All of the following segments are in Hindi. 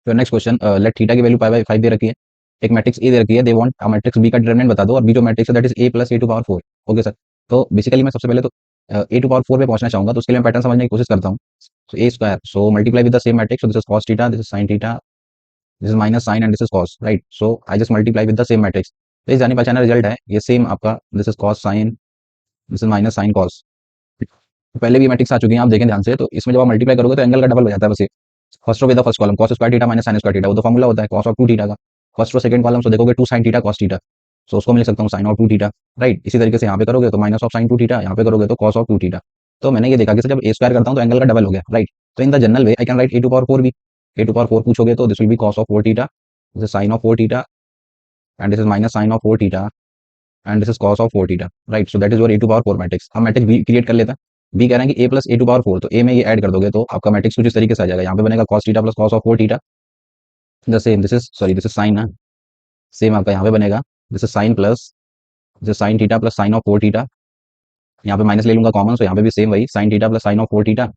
तो नेक्स्ट क्वेश्चन, लेट थीटा की वैल्यू पाई बाई 5 दे रखी है, एक मैट्रिक्स ए दे रखी है, they want a matrix B का डिटरमिनेंट बता दो, और बी जो मैट्रिक्स है that is A plus A to power 4। Okay sir, तो बेसिकली मैं सबसे पहले तो ए टू पावर 4 पे पहुंचना चाहूंगा, तो उसके लिए मैं पैटर्न समझने की कोशिश करता हूँ। So A square, so multiply with the same matrix, so this is cos theta, this is sin theta, this is minus sine and this is cos, right. So I just multiply with the same matrix, तो ये जानी पहचाना रिजल्ट है, ये सेम आपका, दिस इज cos sin, दिस इज माइनस साइन cos। पहले भी मैट्रिक्स आ चुकी हैं, आप देखें ध्यान से, तो इसमें जब आप मल्टीप्लाई करोगे तो एंगल का डबल हो जाता है बस ये। First row with the first column cos square theta minus sin square theta, वो तो फॉर्मूला होता है cos ऑफ 2 थीटा का। फर्स्ट रो सेकंड कॉलम से देखोगे 2 sin theta cos theta, so उसको मैं लिख सकता हूँ sin ऑफ 2 थीटा, राइट। इसी तरीके से यहाँ पे करोगे तो माइनस ऑफ sin 2 थीटा, यहाँ पे करोगे तो cos ऑफ 2 थीटा। तो मैंने ये देखा कि सर जब ए स्क्वायर करता हूँ तो एंगल का डबल हो गया, राइट। तो in the general way I can write A to power 4 भी, ए टू पावर 4 पूछोगे तो this will be cos of 4 theta, this is sin of 4 theta, and this is minus sin of 4 theta, and this is cos of 4 theta, right. So that is your A to power 4 matrix. हम मैट्रिक्स बी क्रिएट कर लेते हैं। बी कह रहे हैं कि ए प्लस ए टू पावर 4, तो ए में ये ऐड कर दोगे तो आपका मैट्रिक्स कुछ इस तरीके से आ जाएगा, यहाँ पे बनेगा cos theta plus cos of 4 theta, the same, this is sorry this is sine है, सेम आपका यहाँ पे बनेगा, this is sine plus, this is sine theta plus sine of 4 theta, यहाँ पे माइनस ले लूंगा कॉमन, सो यहाँ पे भी सेम वही sine theta plus sine of 4 theta,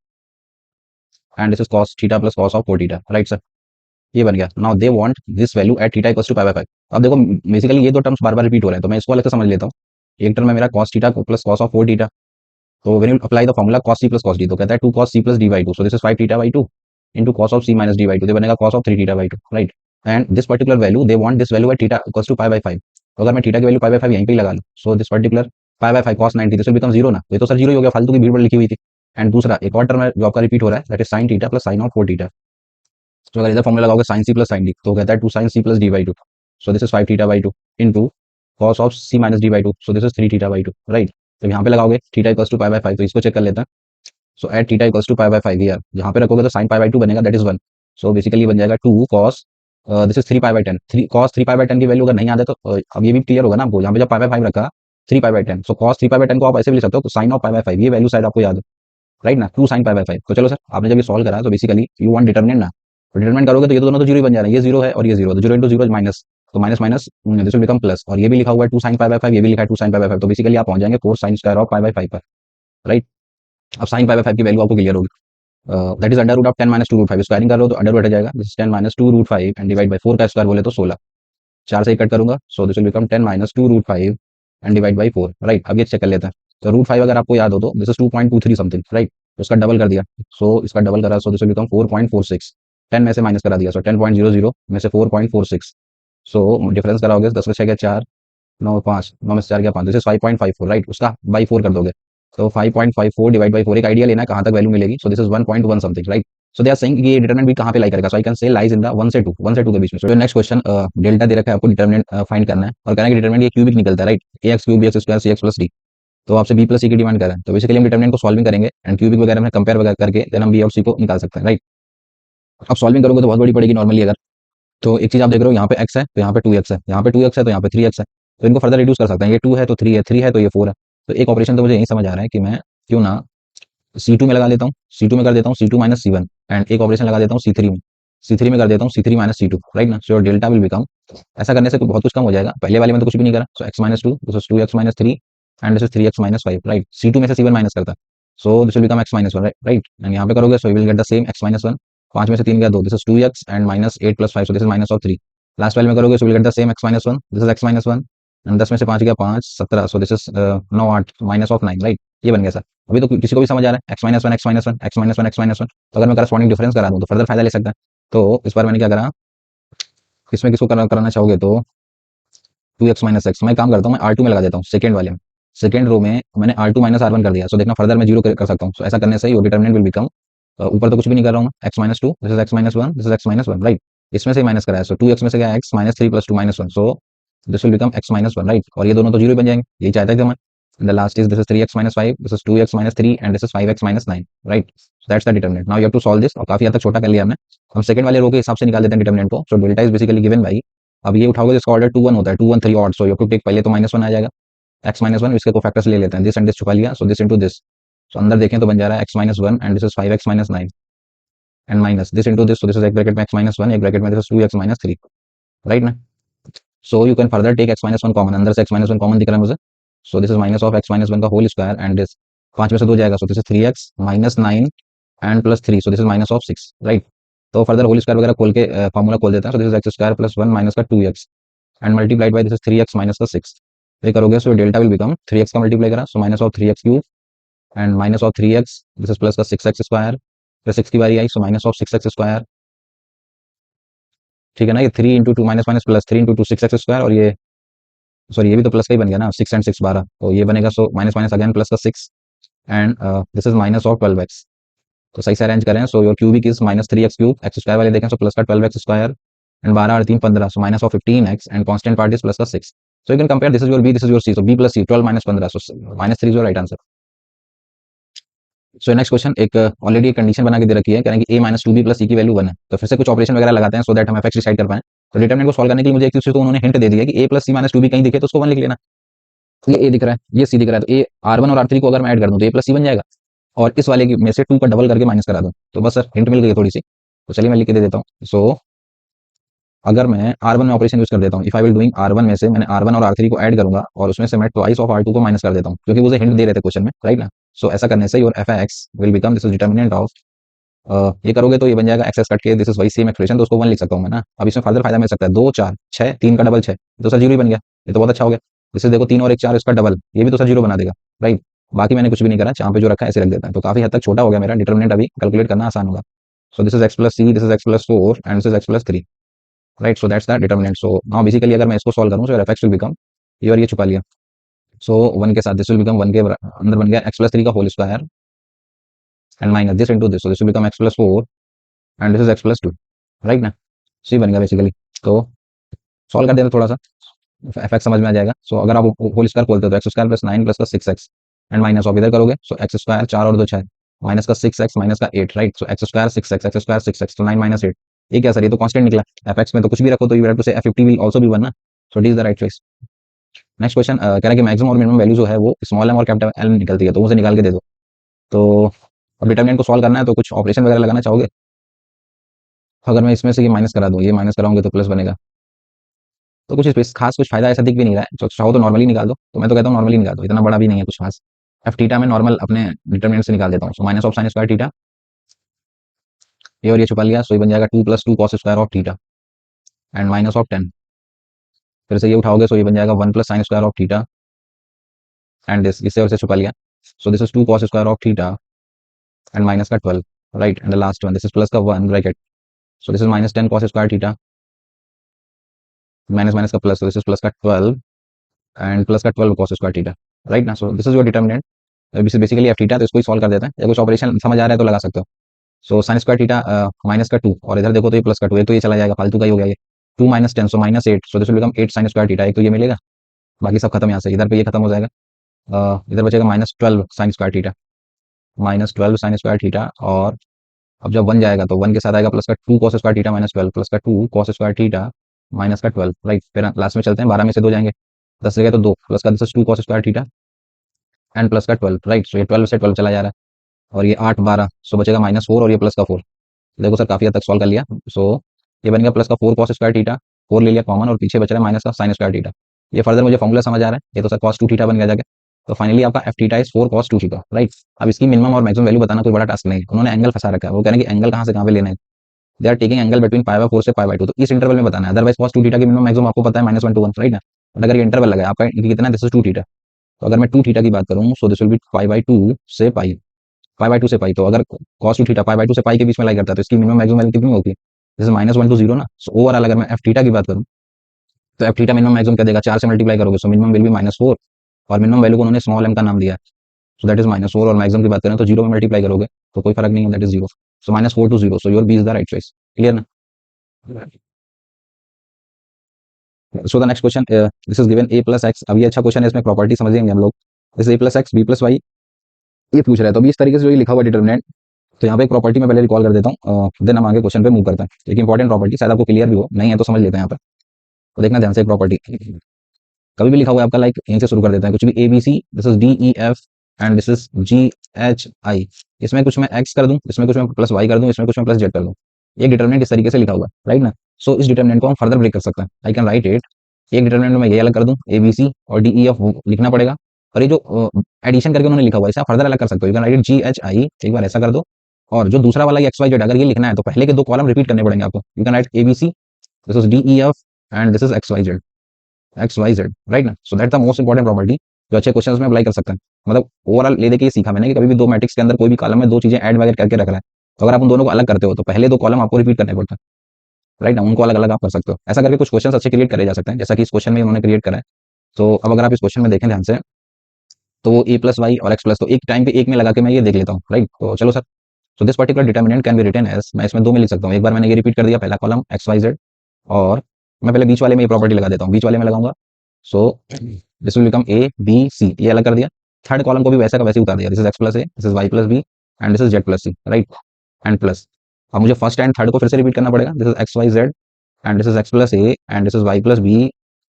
and this is cos theta plus cos of 4 theta, right sir. ये बन गया। Now they want this value at theta equals to pi by 5। अब देखो बेसिकली ये दो टर्म्स बार बार रिपीट हो रहे हैं, तो मैं इसको अलग से समझ लेता हूँ। एक टर्म है मेरा cos theta plus cos of 4 theta, तो when you apply the formula cos c plus cos d, तो कहता है 2 cos c plus d by 2, so this is 5 theta by 2 into cos of c minus d by 2, तो बनेगा cos of 3 theta by 2, right. And this particular value they want this value at theta equals to pi by 5। तो अगर मैं थीटा की वैल्यू पाई बाय 5 यहीं पे ही लगा लूं, सो this particular pi by 5 cos 90, this will become 0 ना, तो ये तो सर 0 ही हो गया, फालतू की भीड़ लिखी हुई थी। एंड दूसरा एक और टर्म है जो आपका रिपीट हो रहा है, that is sin theta plus sin of 4 theta. तो अगर इधर फॉर्मूला लगाओगे sin c plus sin d, तो कहता है 2 sin c plus d by 2, so this is 5 theta by 2 into cos of c minus d by 2, so this is 3 theta by 2, right. तो यहाँ पे लगाओगे theta equals to pi by 5, तो इसको चेक कर लेते हैं। So at theta equals to pi by 5 here, यहाँ पे रखोगे तो sin पाई बाय 2 बनेगा, दैट इज 1। सो बेसिकली बन जाएगा 2 cos, this is 3 pi by 10, 3 cos 3 pi by 10 की वैल्यू अगर नहीं आता तो अब ये भी क्लियर होगा ना आपको, यहाँ पे जब पाई बाय 5 रखा 3 pi by 10, so cos 3 pi by 10 को आप ऐसे भी लिख सकते हो, तो sin ऑफ पाई बाय 5, ये वैल्यू शायद आपको याद है, राइट ना, 2 sin पाई बाय 5। तो चलो सर, आपने जब ये सॉल्व करा तो बेसिकली यू वांट डिटरमिनेंट ना, तो डिटरमिनेंट करोगे तो ये दोनों तो जीरो ही बन जा रहे हैं, ये जीरो है और ये जीरो, तो जीरो इंटू जीरो माइनस, तो minus minus this will become plus, और ये भी लिखा हुआ है 2 sin पाई बाय 5, ये भी लिखा है 2 sin पाई बाय 5, तो बेसिकली आप पहुंच जाएंगे 4 sin square of pi by 5 पर, राइट। अब sin पाई बाय 5 की वैल्यू आपको क्लियर होगी, that is under root of 10 minus 2 root 5, squaring कर रहे हो तो अंडर रूट हट जाएगा, this is 10 minus 2 root 5 and divide by 4 का स्क्वायर बोले तो 16, 4 से ही कट करूंगा, so this will become 10 minus 2 root 5 and divide by 4, right. अब ये चेक कर लेते हैं, तो रूट 5 अगर आपको याद हो तो दिस इज 2.23 समथिंग, राइट। तो इसका डबल कर दिया, सो इसका डबल करा, सो दिस विल बिकम 4.46, 10 में से माइनस करा दिया, सो 10.00 में से 4.46, सो डिफरेंस कराओगे 10 में 6 गया 4, 9 5, 9 में से 4 गया 5, दिस इज 5.54, राइट। उसका बाई 4 कर दोगे, तो 5.54 डिवाइड बाई 4, एक आइडिया लेना है कहाँ तक वैल्यू मिलेगी, so this is 1.1 something, right. So they are saying ये डिटरमिनेंट भी कहाँ पे लाई करेगा, so I can say lies in the 1 से 2 के बीच में। सो नेक्स्ट क्वेश्चन, डेल्टा दे रखा है आपको, डिटरमिनेंट फाइंड करना है, और कहना है कि डिटरमिनेंट ये क्यूबिक निकलता है, right, A X cube B X square C X plus D, तो आपसे बी प्लस सी की डिमांड कर रहे हैं, तो बेसिकली हम डिटरमिनेंट को सॉल्विंग करेंगे एंड क्यूबिक वगैरह में कंपेयर वगैरह करके देन हम बी और सी को निकाल सकते हैं, राइट। अब सॉल्विंग करोगे तो बहुत बड़ी पड़ेगी नॉर्मली, अगर तो एक चीज आप देख रहे हो, यहाँ पे x है तो यहाँ पे 2x है, यहाँ पे 2x है तो यहाँ पे 3x है, तो इनको फर्दर रिड्यूस कर सकते हैं, ये 2 है तो 3 है, 3 है तो ये 4 है। तो एक ऑपरेशन तो मुझे यही समझ आ रहा है कि मैं क्यों ना C2 में लगा देता हूँ, C2 में कर देता हूँ C2 माइनस C1, एंड एक ऑपरेशन लगा देता हूँ C3 में, C3 में कर देता हूँ C3 माइनस C2, राइट ना। सो डेल्टा विल बिकम, ऐसा करने से बहुत कुछ कम हो जाएगा, पहले वाले में तो कुछ भी नहीं करा, सो x minus 2, this is 2x minus 3 and this is 3x minus 5, right. C2 में से C1 माइनस करता है, so this will become x minus 1, right. And यहाँ पे करोगे so you will get the same x minus 1, 5 में से 3 गया 2, this is 2x and minus 8 plus 5, so this is minus of 3। Last वाले में करोगे so will get the same x minus 1, this is x minus 1 and 10 में से 5 गया 5, 17, सो this is 9 8 minus of 9, right. ये बन गया सर। अभी तो किसी को भी समझ आ रहा है, x minus 1 x minus 1 x minus 1 x minus 1, तो अगर मैं करस्पॉन्डिंग डिफरेंस करा दूं तो फर्दर फायदा ले सकता है। तो इस बार मैंने क्या करा, इसमें किसको कराना चाहोगे तो 2x माइनस एक्स, मैं काम करता हूँ, मैं R2 में लगा देता हूँ, सेकंड वाले में, सेकंड रो में मैंने R2 माइनस R1 कर दिया, सो देखना फर्दर मैं जीरो कर सकता हूँ। सो ऐसा करने से योर डिटरमिनेंट विल बिकम, ऊपर तो कुछ भी नहीं कर रहा हूँ मैं, x minus 2, this is x minus 1, this is x minus 1, right. इसमें से माइनस कराया, सो 2x में से गया x minus 3 plus 2 minus 1, so this will become x minus 1, right. और ये दोनों तो जीरो बन जाएंगे, यही चाहता था मैं। The last is this is 3x minus 5, this is 2x minus 3 and this is 5x minus 9, right. So that's the determinant. Now you have to solve this, और काफी हद तक छोटा कर लिया हमने, हम सेकंड वाले रो के हिसाब से निकाल देते हैं डिटरमिनेंट को। सो delta is basically given by, अब ये उठाओगे जिसका ऑर्डर 2 1 होता है, 2 1 3 odd, so you have to take, पहले तो माइनस 1 आ जाएगा, x माइनस 1, इसके को फैक्टर्स ले लेते हैं, दिस एंड दिस छुपा लिया, सो दिस इंटू दिस, सो अंदर देखें तो बन जा रहा है x minus 1 and this is 5x minus 9 and minus this into this, so this is एक ब्रैकेट में x माइनस 1, एक ब्रैकेट में this is 2x minus 3, right ना। So you can further take x minus 1 common, अंदर से x माइनस 1 कॉमन दिख रहा है मुझे, सो this is minus of x minus 1 का होल स्क्वायर एंड दिस 5 में से 2 जाएगा, सो this is 3x minus 9 and plus 3, so this is minus of 6, right. तो फर्दर होल स्क्वायर वगैरह खोल के फॉर्मूला खोल देते हैं। So this is x square plus 1 minus का 2x and multiplied by this is 3x minus का 6। ये करोगे so delta will become 3x का मल्टीप्लाई करा so minus of 3x cube and minus of 3x this is plus का 6x स्क्वायर, फिर 6 की बारी आई so minus of 6x square, ठीक है ना। ये 3 into two minus minus plus 3 into two 6x square, और ये सॉरी ये भी तो प्लस का ही बन गया ना, 6 एंड 6 12, तो ये बनेगा सो माइनस माइनस अगेन प्लस का 6 and this is minus of 12x। तो सही से अरेंज करें so your cubic is minus 3x cube, x square वाले देखें सो प्लस का 12x स्क्वायर एंड 12 और 3 15 सो minus of 15x and constant part is plus का 6। सो you can compare this is your b, this is your c, so b plus c 12 minus 15 so minus 3 is your right answer. So next question, एक ऑलरेडी एक कंडीशन बना के दे रखी है, कह रहे हैं कि a minus 2b plus c की वैल्यू 1 है। तो फिर से कुछ ऑपरेशन वगैरह लगाते हैं सो दैट हम एफएक्स डिसाइड कर पाएं। तो डिटरमिनेंट को सॉल्व करने के लिए मुझे एक चीज तो उन्होंने हिंट दे दिया कि a plus c minus 2b कहीं दिखे तो उसको 1 लिख लेना। ये a दिख रहा है, ये c दिख रहा है, तो a r1 और r3 को अगर मैं ऐड कर दूं तो a प्लस c बन जाएगा, और इस वाले की में से 2 का डबल करके माइनस करा दूं। तो बस सर हिंट मिल गई है थोड़ी सी, तो चलिए मैं लिख के दे देता हूँ। सो अगर मैं R1 में ऑपरेशन यूज कर देता हूँ, if I will doing R1 में से मैंने R1 और R3 को ऐड करूंगा और उसमें से मैं ट्वाइस ऑफ R2 को माइनस कर देता हूँ, क्योंकि मुझे हिंट दे रहे थे क्वेश्चन में, राइट ना। सो ऐसा करने से your F X will become this is determinant of, ये करोगे तो ये बन जाएगा एक्स कट के दिस इज वही सेम एक्सप्रेशन, तो उसको 1 लिख सकता हूँ मैं ना। अब इसमें फर्दर फायदा मिल सकता है, 2 4 6 3 का डबल 6, तो सर जीरो ही बन गया, ये तो बहुत अच्छा हो गया। जैसे देखो 3 और 1 4 इसका डबल, ये भी तो सर जीरो बना देगा, राइट। बाकी मैंने कुछ भी नहीं करा, यहाँ पे जो रखा है ऐसे रख देता है, तो काफी हद तक छोटा हो गया मेरा डिटर्मिनेंट, अभी कैलकुलेट करना आसान होगा। So this is x plus C, this is x plus 4 and this is x plus 3, right. So that's the determinant. So now basically अगर मैं इसको सॉल्व करूं so F X will become, ये और ये छुपा लिया, सो 1 के साथ दिस विल बिकम 1 के अंदर बन गया एक्स प्लस 3 का whole square and minus this into this, so this will become X plus 4 and this is x plus 2, right ना। सी बन गया बेसिकली। तो सॉल्व कर देना थोड़ा सा, एफ एक्स समझ में आ जाएगा। सो अगर आप होल स्क्वायर खोलते हो तो एक्स स्क्वायर प्लस 9 प्लस का 6x एंड माइनस ऑफ इधर करोगे सो एक्स स्क्वायर 4 और 2 6 माइनस का 6x माइनस का 8, right. So x square 6x, x square 6x, तो 9 माइनस 8, ये क्या सर, ये तो कांस्टेंट निकला। एफ एक्स में तो कुछ भी रखो तो यू हैव टू से f50 विल आल्सो बी 1 ना, so D is the right choice. Next question कह रहा है कि मैक्सिमम और मिनिमम वैल्यू जो है वो स्मॉल एम और कैपिटल एल निकलती है, तो उसे निकाल के दे दो। तो अब डिटरमिनेंट को सॉल्व करना है, तो कुछ ऑपरेशन वगैरह लगाना चाहोगे। अगर मैं इसमें से ये माइनस कराऊं, ये माइनस कराऊंगे तो प्लस बनेगा, तो कुछ खास कुछ फायदा ऐसा दिख भी नहीं रहा है। तो चाहो तो नॉर्मली निकाल दो, तो मैं तो कहता हूँ नॉर्मली निकाल दो, इतना बड़ा भी नहीं है कुछ खास। एफ थीटा में नॉर्मल अपने डिटरमिनेंट से निकाल देता हूँ, सो minus of sine square theta, ये और ये छुपा लिया, सो ये बन जाएगा 2 plus 2 cos square of theta and minus of 10, फिर से ये उठाओगे सो ये बन जाएगा 1 plus sine square of theta and this, इससे और से छुपा लिया, so this is 2 cos square of theta and minus का 12, right. And the last one this is plus का 1 bracket, so this is minus 10 cos square theta minus minus का plus, so this is plus का 12 एंड प्लस का 12 cos स्क्वायर थीटा, राइट ना। So this is your determinant, basically F theta, तो इसको ही सॉल्व कर देते हैं, या कुछ ऑपरेशन समझ आ रहा है तो लगा सकते हो। So sine square theta minus का 2, और इधर देखो तो ये प्लस का 2, एक तो ये चला जाएगा, फालतू का ही हो गया ये, 2 minus 10 so minus 8, so this will become 8 sine square theta, एक तो ये मिलेगा, बाकी सब खत्म यहाँ से, इधर पे ये खत्म हो जाएगा, इधर बचेगा minus 12 sine square theta, minus 12 sine square theta, और अब जब 1 जाएगा तो 1 के साथ आएगा प्लस का 2 cos square theta minus 12 plus का 2 कॉस स्क्वायर थीटा माइनस का 12, राइट। फिर लास्ट में चलते हैं, 12 में से 2 जाएंगे, 10 जगह तो 2 प्लस का this is 2 cos square theta and plus का 12, राइट। सो ये 12 से 12 चला जा रहा है, और ये 8 12, सो बचेगा माइनस 4 और ये प्लस का 4। देखो सर काफी हद तक सॉल्व कर लिया। सो ये बन गया प्लस का 4 कॉस स्क्वायर थीटा, 4 ले लिया कॉमन, और पीछे बच रहा है माइनस का साइन स्क्वायर थीटा। ये फर्दर मुझे फॉर्मूला समझ आ रहा है, ये तो सर cos 2 थीटा बन गया जाके। तो फाइनली आपका F theta is 4 cos 2 theta, right. अब इसकी मिनिमम और मैक्सिमम वैल्यू बताना कोई बड़ा टास्क नहीं है, उन्होंने एंगल फंसा रखा है, वो कह रहे हैं कि एंगल कहाँ से कहाँ पे लेना है, they are taking angle between π/4 से π/2, तो इस इंटरवल में बताना है। अदरवाइज cos 2 थीटा की मिनिमम मैक्सिमम आपको पता है -1 to 1, राइट ना। बट अगर ये इंटरवल लगा है आपका कितना है, दिस इज 2 थीटा, तो अगर मैं 2 थीटा की बात करूं सो दिस विल बी π/2 से π/2 से पाई, तो अगर cos 2 थीटा π/2 से पाई के बीच में लाई करता है तो इसकी मिनिमम मैक्सिमम वैल्यू कितनी होगी, जैसे -1 to 0 ना। सो ओवरऑल अगर मैं एफ थीटा की बात करूं तो एफ थीटा मिनिमम मैक्सिमम क्या देगा, 4 से मल्टीप्लाई करोगे सो मिनिमम विल बी -4, और मिनिमम वैल्यू को उन्होंने स्मॉल एम का नाम दिया है, सो दैट इज -4, और मैक्सिमम की बात करें तो 0 में मल्टीप्लाई करोगे तो कोई फर्क नहीं है, that is 0, so -4 to 0, so your B is the right choice, clear ना। So the next question, this is given a plus x, अब ये अच्छा क्वेश्चन है, इसमें प्रॉपर्टी समझेंगे हम लोग। जैसे a plus X B plus Y ये पूछ रहा है, तो अभी इस तरीके से जो ये लिखा हुआ डिटरमिनेंट, तो यहाँ पे एक प्रॉपर्टी मैं पहले रिकॉल कर देता हूँ, देन हम आगे क्वेश्चन पे मूव करते हैं। एक इंपॉर्टेंट प्रॉपर्टी, शायद आपको क्लियर भी हो, नहीं है तो समझ लेते हैं यहाँ पे। तो देखना ध्यान से, एक प्रॉपर्टी कभी भी लिखा हुआ है आपका, लाइक यहीं से शुरू कर देते हैं, कुछ भी A B C, this is D E F and this is G H I, इसमें कुछ मैं एक्स कर दूं, इसमें कुछ मैं प्लस वाई कर दूं, इसमें कुछ मैं प्लस जेड कर दूं, ये डिटरमिनेंट इस तरीके से लिखा हुआ है, राइट ना। सो इस डिटरमिनेंट को हम फर्दर ब्रेक कर सकते हैं, आई कैन राइट इट, एक डिटरमिनेंट में ये अलग कर दूं, ए बी सी और डी ई एफ लिखना पड़ेगा, और ये जो एडिशन करके उन्होंने लिखा हुआ है इसे आप फर्दर अलग कर सकते हो, you can write it ji H आई, एक बार ऐसा कर दो, और जो दूसरा वाला एक्स वाई जेड अगर ये लिखना है तो पहले के दो कॉलम रिपीट करने पड़ेंगे आपको। You can write A B C, this is D E F and this is X Y Z, right ना। So that the most important property जो अच्छे क्वेश्चन में अप्लाई कर सकते हैं। मतलब ओवरऑल ले देके ये सीखा मैंने कि कभी भी दो मैट्रिक्स के अंदर कोई भी कॉलम में दो चीजें ऐड वगैरह करके रख रहा है, तो अगर आप उन दोनों को अलग करते हो तो पहले दो कॉलम आपको रिपीट करने पड़ते हैं, राइट ना, उनको अलग अलग आप कर सकते हो। ऐसा करके कुछ क्वेश्चन अच्छे क्रिएट करे जा सकते हैं, जैसा कि इस क्वेश्चन में उन्होंने क्रिएट करा है। तो अब अगर आप इस क्वेश्चन में देखें ध्यान से, तो वो ए प्लस वाई और एक्स प्लस, तो एक टाइम पे एक में लगा के मैं ये देख लेता हूँ, राइट। तो चलो sir, so this particular determinant can be written as, मैं इसमें दो में लिख सकता हूँ। एक बार मैंने ये रिपीट कर दिया पहला कॉलम एक्स वाई जेड, और मैं पहले बीच वाले में ये प्रॉपर्टी लगा देता हूँ, बीच वाले में लगाऊंगा। So this will become A B C, ये अलग कर दिया। थर्ड कॉलम को भी वैसा का वैसे उतार दिया, this is x plus A, this is Y plus B and this is Z plus C, right, and plus. अब मुझे फर्स्ट एंड थर्ड को फिर से रिपीट करना पड़ेगा, this is X Y Z and this is x plus A and this is Y plus B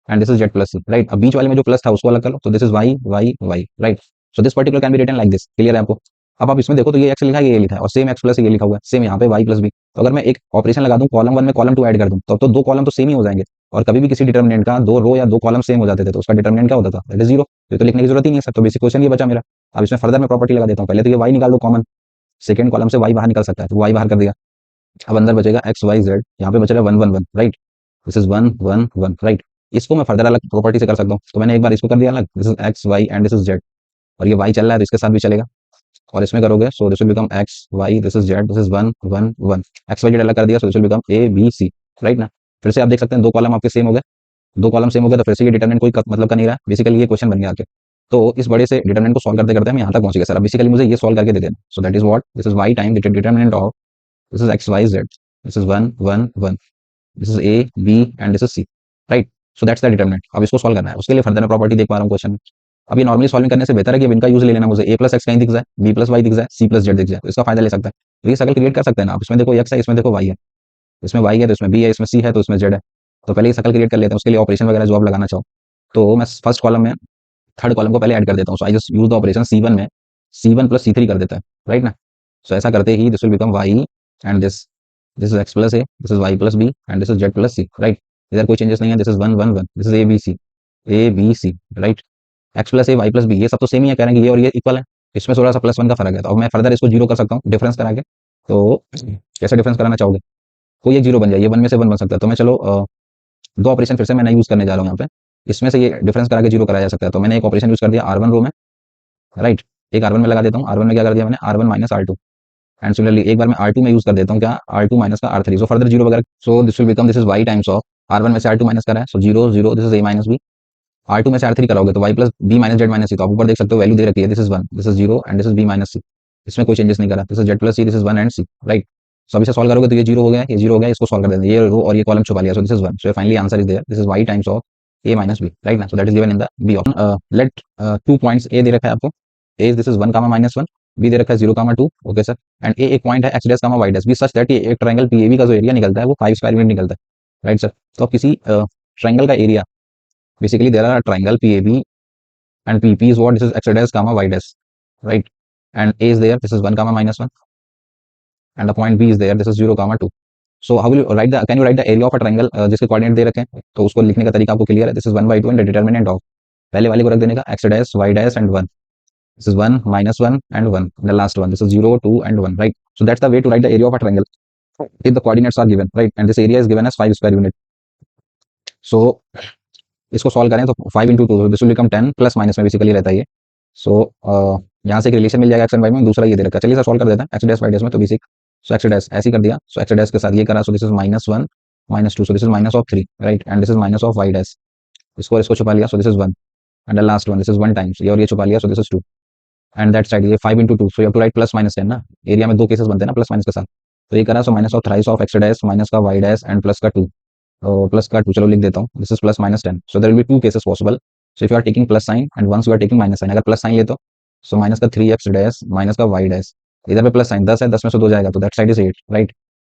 and this is Z plus C, right. अब बीच वाले में जो प्लस था उसको अलग कर लो, तो this is Y Y Y, right. So this particular can be written like this, clear है आपको। अब आप इसमें देखो तो ये एक्स लिखा है, ये लिखा है, और सेम एक्स प्लस ये लिखा हुआ है, सेम यहाँ पे वाई प्लस बी। तो अगर मैं एक ऑपरेशन लगा दूं कॉलम वन में कॉलम टू ऐड कर दूं, तो दो कॉलम तो सेम ही हो जाएंगे। और कभी भी किसी डिटर्मिनेंट का दो रो या दो कॉलम सेम हो जाते थे तो उसका डिटर्मिनेंट क्या होता था, दैट इज जीरो। तो लिखने की जरूरत ही नहीं है सर, तो बेसिक क्वेश्चन ये बचा मेरा। अब इसमें फर्दर मैं प्रॉपर्टी लगा देता हूँ, पहले तो ये वाई निकाल दो कॉमन, सेकंड कॉलम से वाई बाहर निकल सकता है, तो वाई बाहर कर दिया। अब अंदर बचेगा एक्स वाई जेड, यहाँ पे बचेगा one one one, right, this is one one one, right. इसको मैं फर्दर अलग प्रॉपर्टी से कर सकता हूँ, तो मैंने एक बार इसको कर दिया अलग, this is X Y and this is Z, और ये वाई चल रहा है तो इसके साथ भी चलेगा, और इसमें करोगे so this will become X Y, this is Z, this is one one one, X Y Z अलग कर दिया, so this will become A B C, right ना। फिर से आप देख सकते हैं दो कॉलम आपके सेम हो गए, दो कॉलम सेम हो गए, तो फिर से ये डिटरमिनेंट कोई मतलब का नहीं रहा, बेसिकली ये क्वेश्चन बन गया आके। तो इस बड़े से डिटरमिनेंट को सॉल्व करते करते हम यहाँ तक पहुंच गए सर। अब बेसिकली मुझे ये सॉल्व करके दे देना, so that is what, this is Y time determinant of, this is X Y Z, this is one one one, this is A B and this is C, right. So that's the determinant. अब इसको सॉल्व करना है, उसके लिए फर्दर मैं प्रॉपर्टी देख पा रहा हूँ क्वेश्चन में। अब ये नॉर्मली सॉल्विंग करने से बेहतर है कि अब इनका यूज ले लेना, मुझे ए प्लस एक्स कहीं दिख जाए, बी प्लस वाई दिख जाए, सी प्लस जेड दिख जाए, तो इसका फायदा ले सकता है। तो ये सर्कल क्रिएट कर सकते हैं ना आप, इसमें देखो एक्स है, इसमें देखो वाई है, इसमें वाई है तो इसमें बी है, इसमें सी है तो इसमें जेड है। तो पहले ये सर्कल क्रिएट कर लेते हैं, उसके लिए ऑपरेशन वगैरह जो आप लगाना चाहो। तो मैं फर्स्ट कॉलम में थर्ड कॉलम को पहले ऐड कर देता हूँ, so I just use the operation C one में C one plus C three कर देता है, राइट ना। सो ऐसा करते ही this will become y and this is x plus A, this is Y plus B and this is Z plus C, right. इधर कोई चेंजेस नहीं है, this is one one one, this is A B C, right. X plus A Y plus B ये सब तो सेम ही है, कह रहे हैं कि ये और ये इक्वल है, इसमें थोड़ा सा प्लस वन का फर्क है। तो अब मैं फर्दर इसको जीरो कर सकता हूँ डिफरेंस करा के। तो कैसे डिफरेंस कराना चाहोगे, कोई एक जीरो बन जाए, ये वन में से वन बन सकता है, तो मैं चलो दो ऑपरेशन फिर से मैं यूज करने जा रहा हूँ यहाँ पे। इसमें से ये डिफरेंस करा के जीरो कराया जा सकता है, तो मैंने एक ऑपरेशन यूज कर दिया आर वन रो में, राइट। एक आर वन में लगा देता हूँ, आर वन में क्या कर दिया मैंने, R one minus R two, and similarly एक बार मैं आर टू में यूज कर देता हूँ क्या, आर टू माइनस का R three, so further zero वगैरह, so this will become this is y times of R one में से आर टू माइनस करा है, so zero zero, this is a minus b. R two में से आर थ्री कराओगे तो y plus b minus z minus c, तो आप ऊपर देख सकते हो वैल्यू दे रखी है, this is one, this is zero and this is b minus c, इसमें कोई चेंजेस नहीं करा, this is Z plus C, this is one and c, right. So अब इसे सॉल्व करोगे तो ये जीरो हो गया, ये जीरो हो गया, इसको सॉल्व कर देंगे, ये रो और ये कॉलम छुपा लिया, so this is one, so finally answer is there, this is y times of a minus b, right ना। So that is given in the B option. Let 2 points A दे रखा है आपको, A this is 1 comma minus 1, B दे रखा है 0 comma 2, okay sir. And A एक पॉइंट है x dash comma y dash, be such that ये एक ट्रायंगल पीएबी का जो एरिया निकलता है वो 5 स्क्वायर यूनिट निकलता है, राइट सर। तो अब किसी ट्रायंगल का area, basically there are triangle PAB and PP is what, this is x dash comma y dash, right, and A is there, this is 1 comma minus 1, and the point B is there, this is 0 comma 2. So how will you write the, can you write the area of a triangle जिसके कोऑर्डिनेट दे रखे हैं, तो उसको लिखने का तरीका आपको क्लियर है, this is 1/2 and determinant of, पहले वाले को रख देने का x dash y dash and 1, this is 1 minus 1 and 1, the last one, this is 0 2 and 1, right. So that's the way to write the area of a triangle if the coordinates are given, right, and this area is given as 5 square unit. So इसको सॉल्व करें तो 5 into two, this will become 10, plus minus में बेसिकली रहता है ये। सो यहाँ से एक रिलेशन मिल जाएगा एक्स एंड वाई में, दूसरा ये दे रखा है, चलिए सर सॉल्व कर देते हैं एक्स डैश वाई डैश में, तो बेसिक, सो एक्स डैश ऐसे ही कर दिया, सो एक्स डैश के साथ ये करा, so this is minus 1 minus 2, so this is minus of 3, right, and this is minus of y dash, इसको छुपा लिया, so this is 1 and the last one, this is 1 times, ये और ये छुपा लिया, so this is 2 and that side ये 5 into 2, so you have to write plus minus 10 ना, एरिया में दो केसेस बनते हैं ना प्लस माइनस के साथ, तो ये करा, so minus of thrice of x dash minus का वाई डैश एंड प्लस का 2, प्लस का 2 चलो लिख देता हूँ, this is plus minus 10, so there will be two cases possible, so if you are taking plus sign and once you are taking minus sign, अगर प्लस साइन ले तो सो माइनस का 3x डैश माइनस का y डैश, इधर पे प्लस साइन 10 है, 10 में से 2 जाएगा तो that side is 8, right.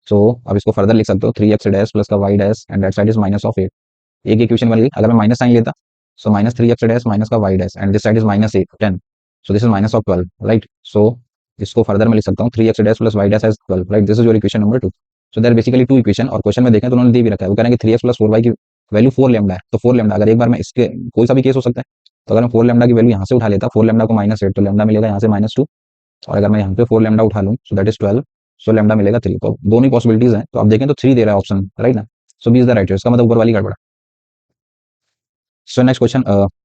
So अब इसको फर्दर लिख सकते हो 3x डैश प्लस का y dash and that side is minus of 8, एक इक्वेशन बन गई। अगर मैं माइनस साइन लेता so minus 3x dash minus का y dash and this side is minus 8 10, so this is minus of 12, right. So इसको फर्दर मैं लिख सकता हूँ 3x dash plus y dash as 12, right, this is your equation number 2। So there basically two equation, और क्वेश्चन में देखें तो उन्होंने दे भी रखा है, वो कह रहे हैं कि 3x प्लस 4y की वैल्यू 4 लैम्डा है, तो 4 लैम्डा अगर एक बार मैं इसके कोई सा भी केस हो सकता है, तो अगर मैं 4 लैम्डा की वैल्यू यहाँ से उठा लेता, 4 लैम्डा को माइनस 8, तो लैम्डा मिलेगा यहाँ से -2, और अगर मैं यहाँ पे 4 लैम्डा उठा लूँ सो दैट इज 12, सो लैम्डा मिलेगा 3। तो दोनों ही पॉसिबिलिटीज हैं, तो आप देखें तो 3 दे रहा है ऑप्शन, राइट ना। So B is the right choice, इसका मतलब ऊपर वाली गड़बड़। सो नेक्स्ट क्वेश्चन,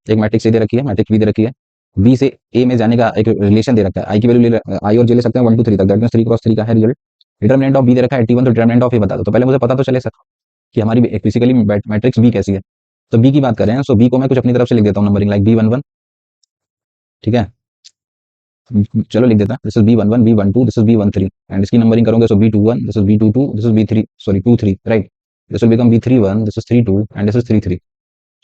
एक मैट्रिक्स ए दे रखी है, मैट्रिक्स बी दे रखी है, बी से ए में जाने का एक रिलेशन दे रखा है, आई की वैल्यू आई और जे ले सकते हैं 1 2 3 तक, दैट मींस 3 क्रॉस 3 का है रिजल्ट। डिटरमिनेंट ऑफ बी दे रखा है 81, तो डिटरमिनेंट ऑफ ए बता दो। तो पहले मुझे पता तो चले सर कि हमारी फिजिकली मैट्रिक्स बी कैसी है। तो बी की बात करें, सो बी को मैं कुछ अपनी तरफ से लिख देता हूँ नंबरिंग, लाइक B11, ठीक है। चलो लिख देता है, this is B11, B12, this is B13, and इसकी नंबरिंग करोगे so B21, this is B22, this is B3, sorry 23, right. This will become B31, this is 32 and this is 33।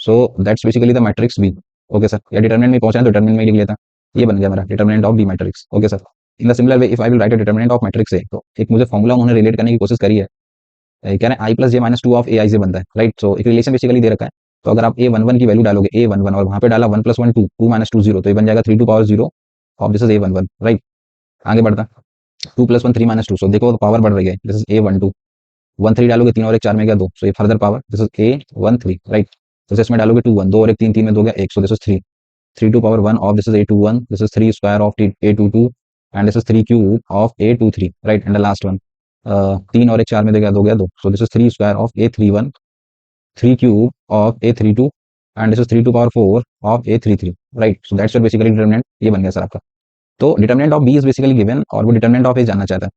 So that's basically the matrix B. Okay sir, या डिटरमिनेंट में पहुंचा है तो डिटरमिनेंट में ही लिख लेता, ये बन गया मेरा determinant of B matrix. Okay sir, in the similar way if I will write a determinant of matrix A, तो एक मुझे फॉर्मूला उन्होंने रिलेट करने की कोशिश करी है, कह रहे हैं i plus j minus two of a i से बनता है, राइट। सो एक रिलेशन बेसिकली दे रखा है, तो अगर आप A11 की वैल्यू डालोगे A11 और वहां पे डाला 1 + 1 2, 2 - 2 0, तो ये बन जाएगा 3 to power 0 of this is A11, right. आगे बढ़ता, 2 + 1 3 - 2, सो देखो तो पावर बढ़ रही है, दिस इज A12, 1 3 डालोगे 3 और 1 4 में गया 2, सो ये further power, this is A13, right. तो इसमें डालोगे 2 1, 2 और 1 3, 3 में 2 गया 1, so this is 3, 3 to power 1 of this is A21, this is 3 square of A22 and this is 3 cube of A23, right. And the last one, 3 और 1 4 में 2 गया 2, so this is 3 square of A31, 3 cube of A32 and this is 3 to power 4 of A33, right. So that's your basically determinant, ये बन गया सर आपका। तो determinant of B is basically given और वो डिटरमिनेंट ऑफ ए जानना चाहता है।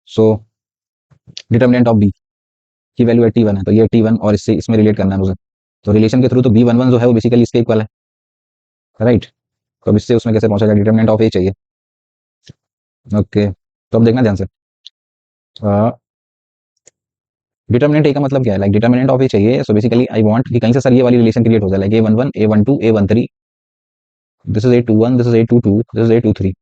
सो डिटरमिनेंट ऑफ बी की वैल्यू 81 है, तो ये 81 और इससे इसमें रिलेट करना है मुझे, तो रिलेशन के थ्रू तो B11 जो है वो बेसिकली इसके इक्वल है, राइट। तो अब इससे उसमें कैसे पहुंचा जाए, डिटरमिनेंट ऑफ ए चाहिए। ओके, तो अब देखना ध्यान से, डिटरमिनेंट ए का मतलब क्या है, लाइक डिटरमिनेंट ऑफ ए चाहिए। सो बेसिकली आई वांट कि कहीं से सर ये वाली रिलेशन क्रिएट हो जाए, like A11 A12 A13, this is A21, this is A22, this is A23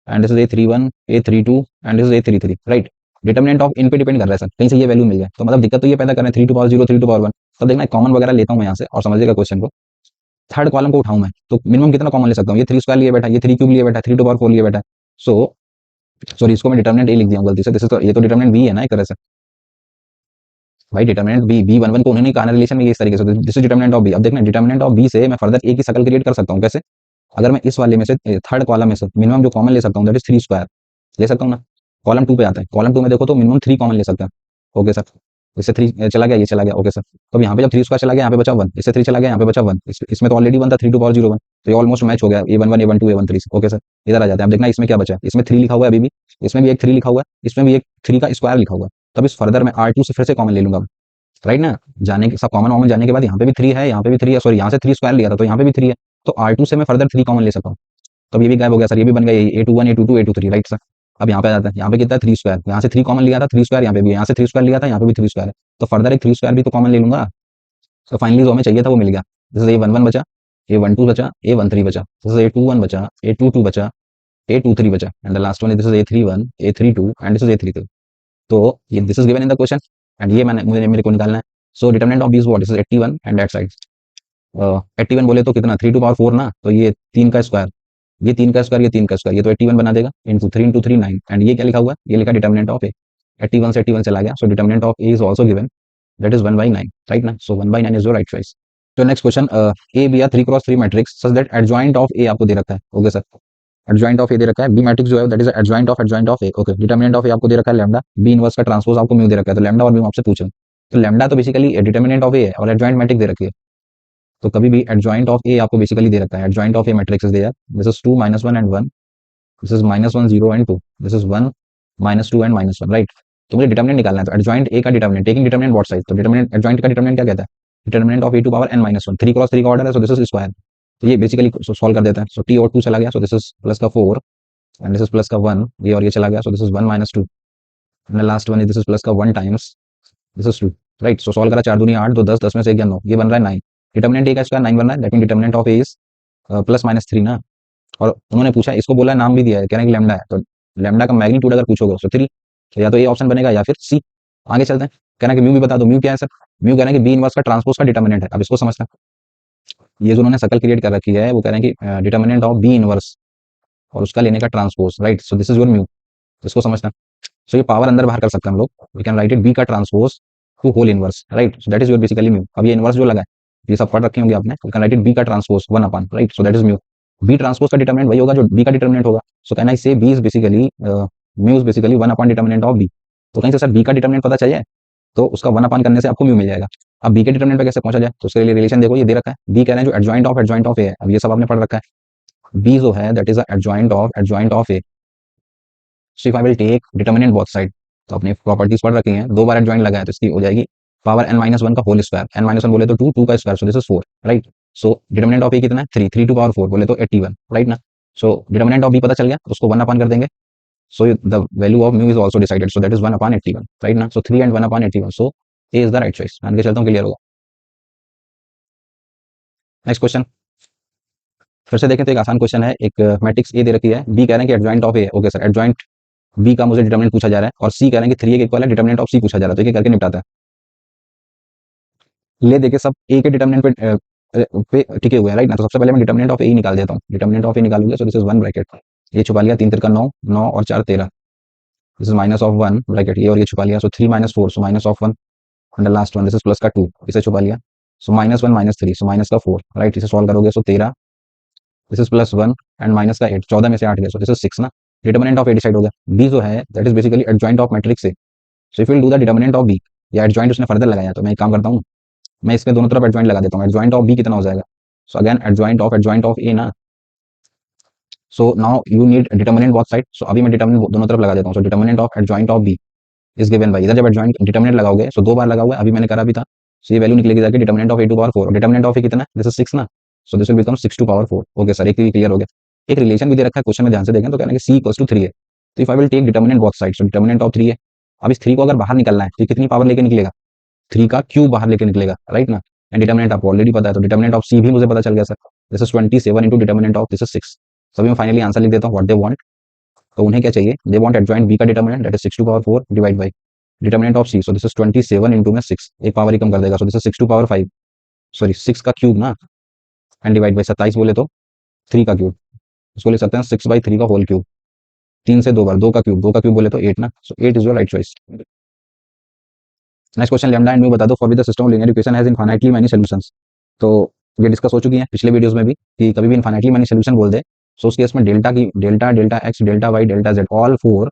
and this is A31 A32 and this is A33, right. Determinant of इन पे डिपेंड कर रहा है सर, कहीं से ये वैल्यू मिल जाए, तो मतलब दिक्कत तो ये पैदा कर रहे हैं 3 टू पावर 0 3 टू पावर 1। तो देखना कॉमन वगैरह लेता हूँ मैं यहाँ से और समझिएगा क्वेश्चन को, थर्ड कॉलम को उठाऊं मैं तो मिनिमम कितना कॉमन ले सकता हूँ, ये 3 स्क्वायर लिए बैठा है, ये 3 क्यूब लिए बैठा है, 3 टू पावर 4 लिए बैठा है। सो सॉरी, इसको मैं डिटरमिनेंट ए लिख दिया हूं गलती से, दिस इज तो ये तो डिटरमिनेंट बी है ना एक तरह से, भाई डिटरमिनेंट बी, B11 को उन्होंने कहा ना रिलेशन में इस तरीके से, this is determinant of B. अब देखना डिटरमिनेंट ऑफ बी से मैं फर्दर ए की शक्ल क्रिएट कर सकता हूँ कैसे, अगर मैं इस वाले में से थर्ड कॉलम में से मिनिमम जो कॉमन ले सकता हूँ दैट इज 3 स्क्वायर ले सकता हूँ ना। कॉलम 2 पे आता है, कॉलम 2 में देखो तो मिनिमम 3 कॉमन ले सकते हैं। ओके सर, इससे 3 चला गया, ये चला गया, ओके सर। तो अब यहाँ पे जब 3 स्क्वायर चला गया, यहाँ पे बचा 1, इससे 3 चला गया, यहाँ पे बचा 1, इसमें तो ऑलरेडी 1 था 3 टू पावर 0 1, तो ये ऑलमोस्ट मैच हो गया A11 A12 A13 से। ओके सर, इधर आ जाते हैं, अब देखना इसमें क्या बचा है, इसमें 3 लिखा हुआ है अभी भी, इसमें भी एक 3 लिखा हुआ है, इसमें भी एक 3 का स्क्वायर लिखा हुआ है। तब इस फर्दर में R2 से फिर से कॉमन ले लूंगा, राइट ना। जाने के सब कॉमन कॉमन जाने के बाद यहाँ पे भी 3 है, यहाँ पे भी 3 है, सॉरी यहाँ से 3 स्क्वायर लिया था तो यहाँ पे भी 3 है, तो R2 से मैं फर्दर 3 कॉमन ले सकता हूँ। तो ये भी गायब हो गया सर, ये भी बन गया A21 A22 A23, right sir. अब यहाँ पे आ जाता है, यहाँ पे कितना है 3 स्क्वायर, यहाँ से 3 कॉमन लिया था, 3 स्क्वायर यहाँ पे भी, यहाँ से 3 स्क्वायर लिया था, यहाँ पे भी 3 स्क्वायर है, तो फर्दर एक 3 स्क्वायर भी तो कॉमन ले लूंगा। तो फाइनली जो हमें चाहिए था वो मिल गया, जैसे A11 बचा, A12 बचा, A13 बचा, जैसे A21 बचा, A22 बचा, A23 बचा and the last one this is A31 A32 and this is A33। तो ये this is given in the question and ये मैंने मुझे मेरे को निकालना है। So determinant of this what is 81 and that side 81 बोले तो कितना 3 टू पावर 4 ना, तो ये 3 का स्क्वायर, ये 3 का स्क्वायर, ये 3 का स्क्वायर, ये तो 81 बना देगा इंटू 3 इंटू 3 9 एंड ये क्या लिखा हुआ है, ये लिखा डिटरमिनेंट ऑफ ए, 81 से 81 चला गया, so determinant of A is also given that is 1/9, right ना। So 1/9 is your right choice. तो नेक्स्ट क्वेश्चन, ए बी या 3 cross 3 matrix such that adjoint of A आपको दे रखा है। Okay sir, adjoint of A दे रखा है, बी मैट्रिक्स जो है that is adjoint of A. Okay, determinant of A आपको दे रखा है लैम्डा, बी इनवर्स का ट्रांसपोज आपको म्यू दे रखा है, तो लैम्डा और म्यू आपसे पूछे, तो लैम्डा तो बेसिकली डिटरमिनेंट ऑफ ए है और एडजॉइंट मैट्रिक्स दे रखी है, तो कभी भी एडजॉइंट ऑफ ए आपको बेसिकली दे रखा है, adjoint of A matrix is there, this is 2 -1 and 1, this is -1 0 and 2, this is 1 -2 and -1, right. तो मुझे डिटरमिनेंट निकालना है, तो एडजॉइंट ए का determinant, taking determinant what side, तो डिटरमिनेंट एडजॉइंट का डिटरमिनेंट क्या कहता है, determinant of A to power n -1, 3 cross 3 का ऑर्डर है, सो दिस इज स्क्वायर, तो ये बेसिकली सॉल्व कर देता है। सो t और 2 चला गया, सो दिस इज प्लस का 4 एंड दिस इज प्लस का 1, ये और ये चला गया, so this is 1 - 2 and last one is this is plus का 1 times this is 2, right. So solve करा, 4 दूनी 8, 2 10, 10 में से 1 9, ये बन रहा है 9, डिटरमिनेंट ए का स्क्वायर 9 बन रहा है, that mean determinant of A is +-3 ना। और उन्होंने पूछा, इसको बोला नाम भी दिया है, कह रहे हैं कि लैम्डा है, तो लैम्डा का मैग्नीट्यूड अगर पूछोगे तो 3, तो या तो ए ऑप्शन बनेगा या फिर सी। आगे चलते हैं, कह रहे हैं कि म्यू भी बता दो, म्यू क्या है सर, म्यू कह रहे हैं कि बी इनवर्स का ट्रांसपोज का डिटरमिनेंट है। अब इसको समझना, ये जो उन्होंने शक्ल क्रिएट कर रखी है वो कह रहे हैं कि डिटरमिनेंट ऑफ बी इनवर्स और उसका लेने का transpose, right. So this is your mu, इसको समझना। सो ये पावर अंदर बाहर कर सकते हैं हम लोग, we can write it B का transpose to whole inverse, right. So that is your basically mu. अब ये इनवर्स जो लगा है ये सब पढ़ रखे होंगे आपने, we can write it B का transpose 1/, right. So that is mu, B transpose का डिटरमिनेंट वही होगा जो बी का डिटरमिनेंट होगा। सो can I say B is basically mu is basically 1 upon determinant of B. तो कहीं से सर बी का डिटर्मिनेंट पता चाहिए, तो उसका 1 अपॉन करने से आपको म्यू मिल जाएगा। अब बी के डिटर्मिनेंट पे कैसे पहुंचा जाए, तो उसके लिए रिलेशन देखो, ये दे रखा है, बी कह रहे हैं जो एडजॉइंट ऑफ ए है। अब ये सब आपने पढ़ रखा है, बी जो है that is adjoint of A. So if I will take determinant both side, तो अपनी प्रॉपर्टीज पढ़ रखी हैं, दो बार एडजॉइंट लगा है तो इसकी हो जाएगी पावर n माइनस वन का whole square, n minus one बोले तो 2 का square, so this is 4, right. So determinant of A कितना है 3, 3 टू पावर 4 बोले तो 81, राइट ना। सो डिटर्मिनेंट ऑफ बी पता चल गया, उसको 1 अपॉन कर देंगे, so the value of mu is also decided, so that is 1 upon 81, right ना। सो 3 and 1 upon 81, so A is the right choice. मान के चलता हूँ क्लियर होगा। नेक्स्ट क्वेश्चन फिर से देखें तो एक आसान क्वेश्चन है, एक मैट्रिक्स ए दे रखी है, बी कह रहे हैं कि adjoint of A, okay sir, adjoint B का मुझे डिटर्मिनेंट पूछा जा रहा है, और सी कह रहे हैं कि 3 के इक्वल है, डिटर्मिनेंट ऑफ सी पूछा जा रहा है, तो ये करके निपटाता है। ले देके सब ए के डिटर्मिनेंट पे टिके हुए हैं, राइट ना। तो सबसे पहले मैं डिटर्मिनेंट ऑफ ए निकाल देता हूँ, डिटर्मिनेंट ऑफ ए निकालूंगा, सो दिस इज 1 ब्रैकेट, ये छुपा लिया, 3 तिरका 9, 9 और 4 13, this is minus of 1 bracket, ये और ये छुपा लिया, सो 3 minus 4, so minus of 1, and last one this is plus का 2, इसे छुपा लिया, सो माइनस 1 माइनस 3, सो माइनस का 4, राइट। इसे सॉल्व करोगे सो 13, this is plus 1 and minus का 8, 14 में से 8 गया, सो दिस इज 6 ना। डिटर्मिनेंट ऑफ ए डिसाइड हो गया। बी जो है that is basically adjoint of matrix A, so if will do the determinant of B, या एडजॉइंट उसने फर्दर लगाया, तो मैं एक काम करता हूँ, मैं इसमें दोनों तरफ एडजॉइंट लगा देता हूँ, एडजॉइंट ऑफ बी कितना हो जाएगा, so again adjoint of A ना, so now you need determinant both side, so अभी मैं डिटर्मिनेंट दोनों तरफ लगा देता हूँ, so determinant of adjoint of B is given by, इधर जब एडजॉइंट डिटर्मिनेंट लगाओगे, सो दो बार लगा हुआ है, अभी मैंने करा भी था, सो ये वैल्यू निकलेगी जाके determinant of A to power 4, determinant of A कितना है, दिस इज 6 ना, so this will become 6 to power 4, okay sir, एक क्लियर हो गया। एक रिलेशन भी दे रखा है क्वेश्चन में, ध्यान से देखें तो कहना है कि c इक्वल्स टू 3 है, तो if I will take determinant both side, so determinant of 3 है। अब इस 3 को अगर बाहर निकलना है तो कितनी पावर लेके निकलेगा, 3 का क्यूब बाहर लेके निकलेगा, राइट ना। एंड डिटर्मिनेंट आपको ऑलरेडी पता है, तो डिटर्मिनेंट ऑफ सी भी मुझे पता चल गया sir, this is 27 into determinant of this is 6। सभी में फाइनली आंसर लिख देता हूँ, व्हाट दे वांट, तो उन्हें क्या चाहिए, दे वांट एडजॉइंट बी का determinant that is 6 to power 4 divide by determinant of C, so this is 27 into में 6, एक पावर ही कम कर देगा, so this is 6 to power 5, sorry 6 का क्यूब ना, एंड डिवाइड बाय 27 बोले तो 3 का क्यूब, इसको ले सकते हैं 6/3 का होल क्यूब, 3 से 2 बार, 2 का क्यूब बोले तो 8 ना, सो 8 is your right choice. Next question, lambda and mu बता दो for with the system of linear equation has infinitely many solutions. तो ये डिस्कस हो चुकी है पिछले वीडियोस में भी, कि कभी भी इनफाइनाइटली मेनी सॉल्यूशन बोल दे, सो उस केस में डेल्टा की delta, delta x, delta y, delta z, all 4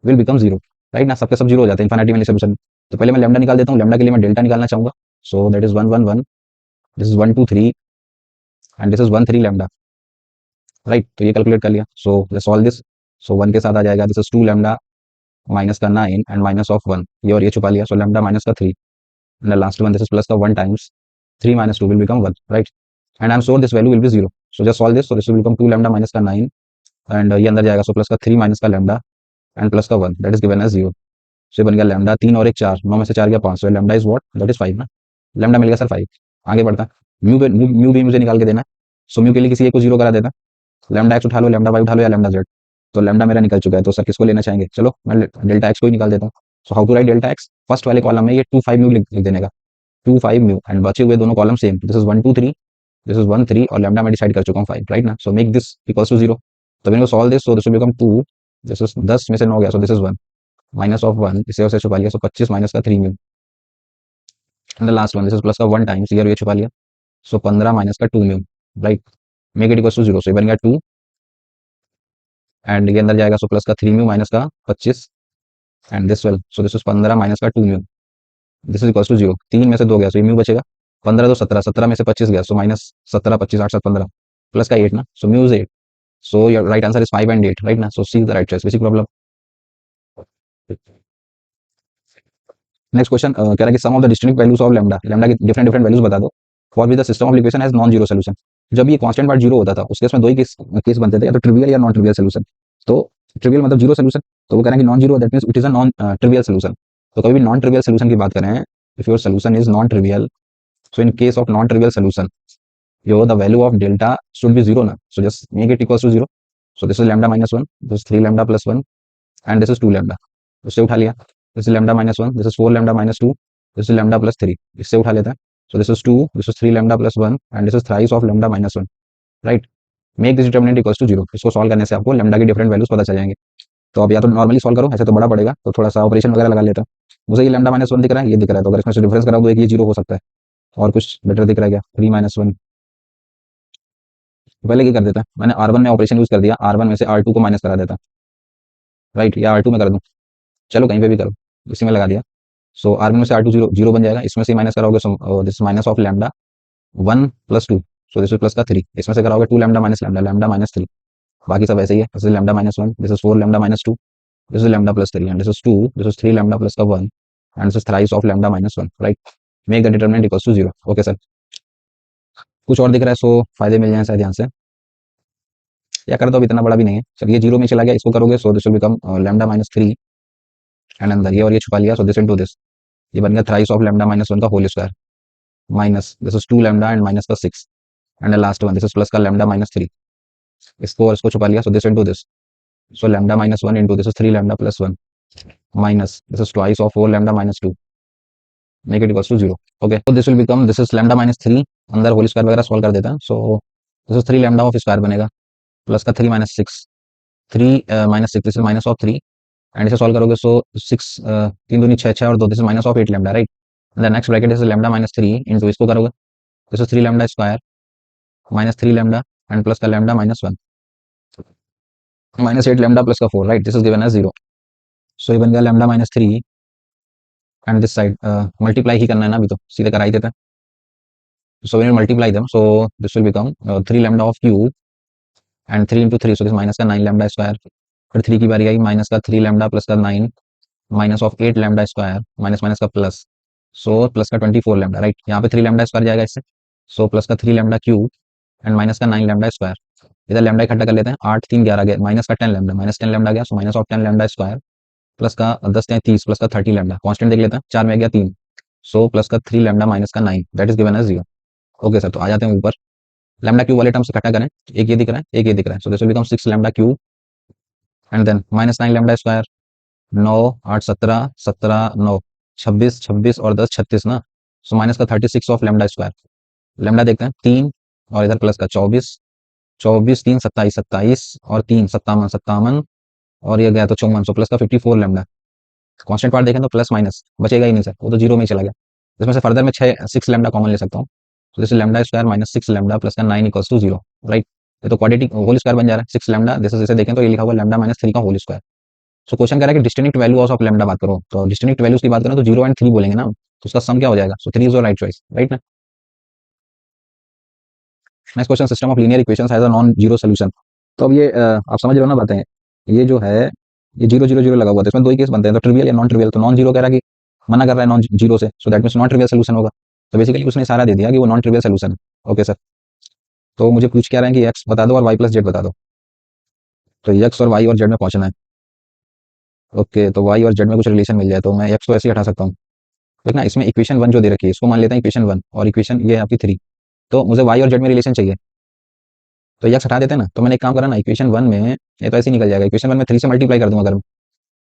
will become zero, right ना, सबके सब जीरो हो जाते हैं इनफाइनाइटली मेनी सॉल्यूशन। तो पहले मैं लैम्डा निकाल देता हूँ, लैम्डा के लिए मैं डेल्टा निकालना चाहूंगा, सो that is 1 1 1, this is 1 2 3 and this is 1 3 lambda, right. तो ये कैलकुलेट कर लिया, सो लेट्स सॉल्व दिस, सो 1 के साथ आ जाएगा, दिस इज 2 लैम्डा माइनस का 9 एंड माइनस ऑफ 1, ये और ये छुपा लिया, सो लैम्डा माइनस का 3 and last one this is plus का 1 times 3 minus 2 will become 1, right? And I'm sure this value will be 0. So just solve this. So this will become 2 lambda minus का 9 and ये अंदर जाएगा, so प्लस का 3 माइनस का lambda and प्लस का 1 that is given as 0. So ये बन गया lambda 3 और 1 4, 9 में से 4 गया 5, so lambda is what? That is 5 ना, lambda मिल गया सर 5। आगे बढ़ता है, म्यू भी मुझे निकाल के देना है, सो म्यू के लिए किसी एक को 0 करा देता, lambda x उठा लो, lambda y उठा लो या lambda z, तो lambda मेरा निकल चुका है, तो सर किसको लेना चाहेंगे, चलो मैं डेल्टा x को ही निकाल देता हूँ। So how to write delta x, first वाले कॉलम में ये 2 5 म्यू लिख देने का, 2 5 म्यू एंड बचे हुए दोनों column same, this is 1 2 3, this is 1 3 और लैम्डा मैं डिसाइड कर चुका हूँ 5, राइट ना। So make this equals to 0, तो मैंने solve this, so this will become 2, this is 10 में से 9 गया, so this is 1 minus of 1, इसे और से छुपा लिया, सो 25 माइनस का 3 mu and the last one this is plus का 1 टाइम्स, ये छुपा लिया, सो 15 माइनस का 2 mu, right. Make it equals to 0, so ये बन गया 2 एंड ये अंदर जाएगा, सो प्लस का 3 म्यू माइनस का 25 and this well, so this is 15 minus का 2 mu, this is equals to 0, 3 में से 2 गया, सो ये म्यू बचेगा, 15 तो 17, 17 में से 25 गया, सो माइनस 17 25 8 7 15 प्लस का 8 ना, so mu is 8, so your right answer is 5 and 8, right ना। So C is the right choice, basic problem. Next question कह रहा है कि sum of the distinct values of lambda, lambda की डिफरेंट डिफरेंट वैल्यूज बता दो for with the system of equation has non zero solution. जब ये कांस्टेंट पार्ट जीरो होता था उस केस में दो ही केस बनते थे, या तो ट्रिवियल या नॉन ट्रिवियल सॉल्यूशन। तो ट्रिवियल मतलब जीरो सॉल्यूशन, तो वो कह रहे हैं कि non zero that means it is a non trivial solution. तो कभी भी नॉन ट्रिवियल सॉल्यूशन की बात करें, if your solution is non trivial, so in case of non trivial solution your the value of delta should be zero now, so just make it equals to zero, so this is lambda minus 1, this is 3 lambda plus 1 and this is 2 lambda, इससे उठा लिया, this is lambda minus 1, this is 4 lambda minus 2, this is lambda plus 3, इससे उठा लेता है, so this is 2, this is 3 lambda plus 1 and this is thrice of lambda minus 1, right। make this determinant equals to 0, इसको सॉल्व करने से आपको लैम्डा की डिफरेंट वैल्यूज पता चल जाएंगे। तो अब या तो नॉर्मली सॉल्व करो, ऐसे तो बड़ा पड़ेगा, तो थोड़ा सा ऑपरेशन वगैरह लगा लेता हूँ। मुझे ये लैम्डा माइनस 1 दिख रहा है, ये दिख रहा है, तो अगर इसमें से डिफरेंस कराओ तो एक ये 0 हो सकता है, और कुछ बेटर दिख रहा है क्या, 3 माइनस 1। पहले क्या कर देता, मैंने R1 में ऑपरेशन यूज कर दिया, R1 में से R2 को माइनस करा देता, राइट, या R2 में कर दूं, चलो कहीं पे भी करो, इसी में लगा दिया। सो R1 में से R2 जीरो जीरो बन जाएगा, इसमें से माइनस कराओगे, सो this minus of lambda 1 plus 2, so this is plus का 3, इसमें से कराओगे 2 lambda minus lambda, lambda minus 3, बाकी सब ऐसे ही है, this is lambda minus 1, this is 4 lambda minus 2, this is lambda plus 3, and this is 2, this is 3 lambda plus का 1, and this is thrice of lambda minus 1, right. Make the determinant equals to 0। Okay sir, कुछ और दिख रहा है, सो फायदे मिल जाए शायद ध्यान से, या कर दो, अब इतना बड़ा भी नहीं है। चलिए जीरो में चला गया, इसको करोगे, so this will become lambda minus 3, and अंदर ये और ये छुपा लिया, सो दिस इनटू दिस, ये बन गया थ्राइस ऑफ लैम्डा माइनस 1 का whole square, minus this is 2 lambda and minus का 6, and last one this is plus का लैम्डा माइनस 3, इसको और इसको छुपा लिया, so this into this, so lambda minus 1 into this is 3 lambda plus 1, minus this is twice of 4 lambda minus 2, make it equals to 0। Okay, तो this will become, this is lambda minus 3, अंदर होल स्क्वायर वगैरह सॉल्व कर देता है, so this is 3 lambda of square बनेगा, प्लस का 3 minus 6, 3 minus 6, this is minus of 3, and इसे सॉल्व करोगे, सो 6 3 दूनी 6, 6 और 2, this is minus of 8 lambda, right. The next bracket is lambda minus 3 into, इसको करोगे, this is 3 lambda square minus 3 lambda and plus का lambda minus 1, minus 8 lambda plus का 4, right, this is given as 0। So ये बन गया lambda minus 3, and this side multiply ही करना है ना, अभी तो सीधे करा ही देते हैं, so we multiply them, so this will become 3 lambda of cube and 3 into 3, so this minus का 9 लैम्डा स्क्वायर, फिर 3 की बारी आई, माइनस का 3 लैम्डा प्लस का 9, minus of 8 lambda square, minus minus का प्लस, सो प्लस का 24 लैम्डा, राइट, यहाँ पे 3 लैम्डा स्क्वायर जाएगा इससे, सो प्लस का 3 लैम्डा क्यूब एंड माइनस का 9 लैम्डा स्क्वायर, इधर लैम्डा इकट्ठा कर लेते हैं, 8 3 11 गया, माइनस का 10 लैम्डा, माइनस 10 लैम्डा गया, सो minus of 10 lambda square, plus का 10 10 30 प्लस का 30 लैम्डा, कांस्टेंट देख लेते हैं, 4 में आ गया 3, सो प्लस का 3 लैम्डा माइनस का 9, that is given as 0। Okay sir, तो आ जाते हैं ऊपर, लैम्डा क्यूब वाले टर्म्स इकट्ठा करें, एक ये दिख रहा है, एक ये दिख रहा है, so this will become 6 lambda cube and then minus 9 lambda square, 9 8 17 17 9 26 26 और 10 36 ना, सो माइनस का 36 ऑफ लैम्डा स्क्वायर, लैम्डा देखते हैं 3, और इधर प्लस का 24 24 3 27 27 और 3 57 57, और ये गया तो 54, सो प्लस का 54 लैम्डा, कांस्टेंट पार्ट देखें तो प्लस माइनस बचेगा ही नहीं सर, वो तो जीरो में ही चला गया, इसमें से फर्दर मैं 6 लैम्डा कॉमन ले सकता हूँ, तो जैसे lambda square minus 6 lambda plus का 9 इक्वल्स टू 0, राइट। ये तो क्वाड्रेटिक होल स्क्वायर बन जा रहा है, 6 लैम्डा, जैसे देखें तो ये लिखा हुआ लैम्डा माइनस 3 का होल स्क्वायर। सो क्वेश्चन कह रहा है कि डिस्टिंक्ट वैल्यू ऑफ लैम्डा बात करो, तो डिस्टिंक्ट वैल्यूज की बात करें तो 0 एंड 3 बोलेंगे ना, तो उसका सम क्या हो जाएगा, so 3 is your right choice, right ना। Next question, system of linear equations has a non zero solution. तो अब ये आप समझ रहे हो ना बातें, ये जो है ये 0 0 0 लगा हुआ है, तो इसमें दो ही केस बनते हैं, तो ट्रिवियल या नॉन ट्रिवियल, तो नॉन जीरो कह रहा है कि मना कर रहा है नॉन जीरो से, so that means non trivial solution होगा, तो बेसिकली उसने इशारा दे दिया कि वो नॉन ट्रिवियल सोल्यूशन है। ओके सर, तो मुझे पूछ क्या रहे हैं कि एक्स बता दो और वाई प्लस जेड बता दो, तो एक्स और वाई और जेड में पहुंचना है। ओके, तो वाई और जेड में कुछ रिलेशन मिल जाए तो मैं एक्स को ऐसे ही हटा सकता हूँ, देखना इसमें इक्वेशन 1 जो दे रखी है इसको मान लेते हैं इक्वेशन 1, और इक्वेशन ये है आपकी 3, तो मुझे वाई और जेड में रिलेशन चाहिए, तो एक्स हटा देते हैं ना, तो मैंने एक काम करा ना, इक्वेशन 1 में ये तो ऐसे ही निकल जाएगा, इक्वेशन 1 में 3 से मल्टीप्लाई कर दूंगा अगर मैं,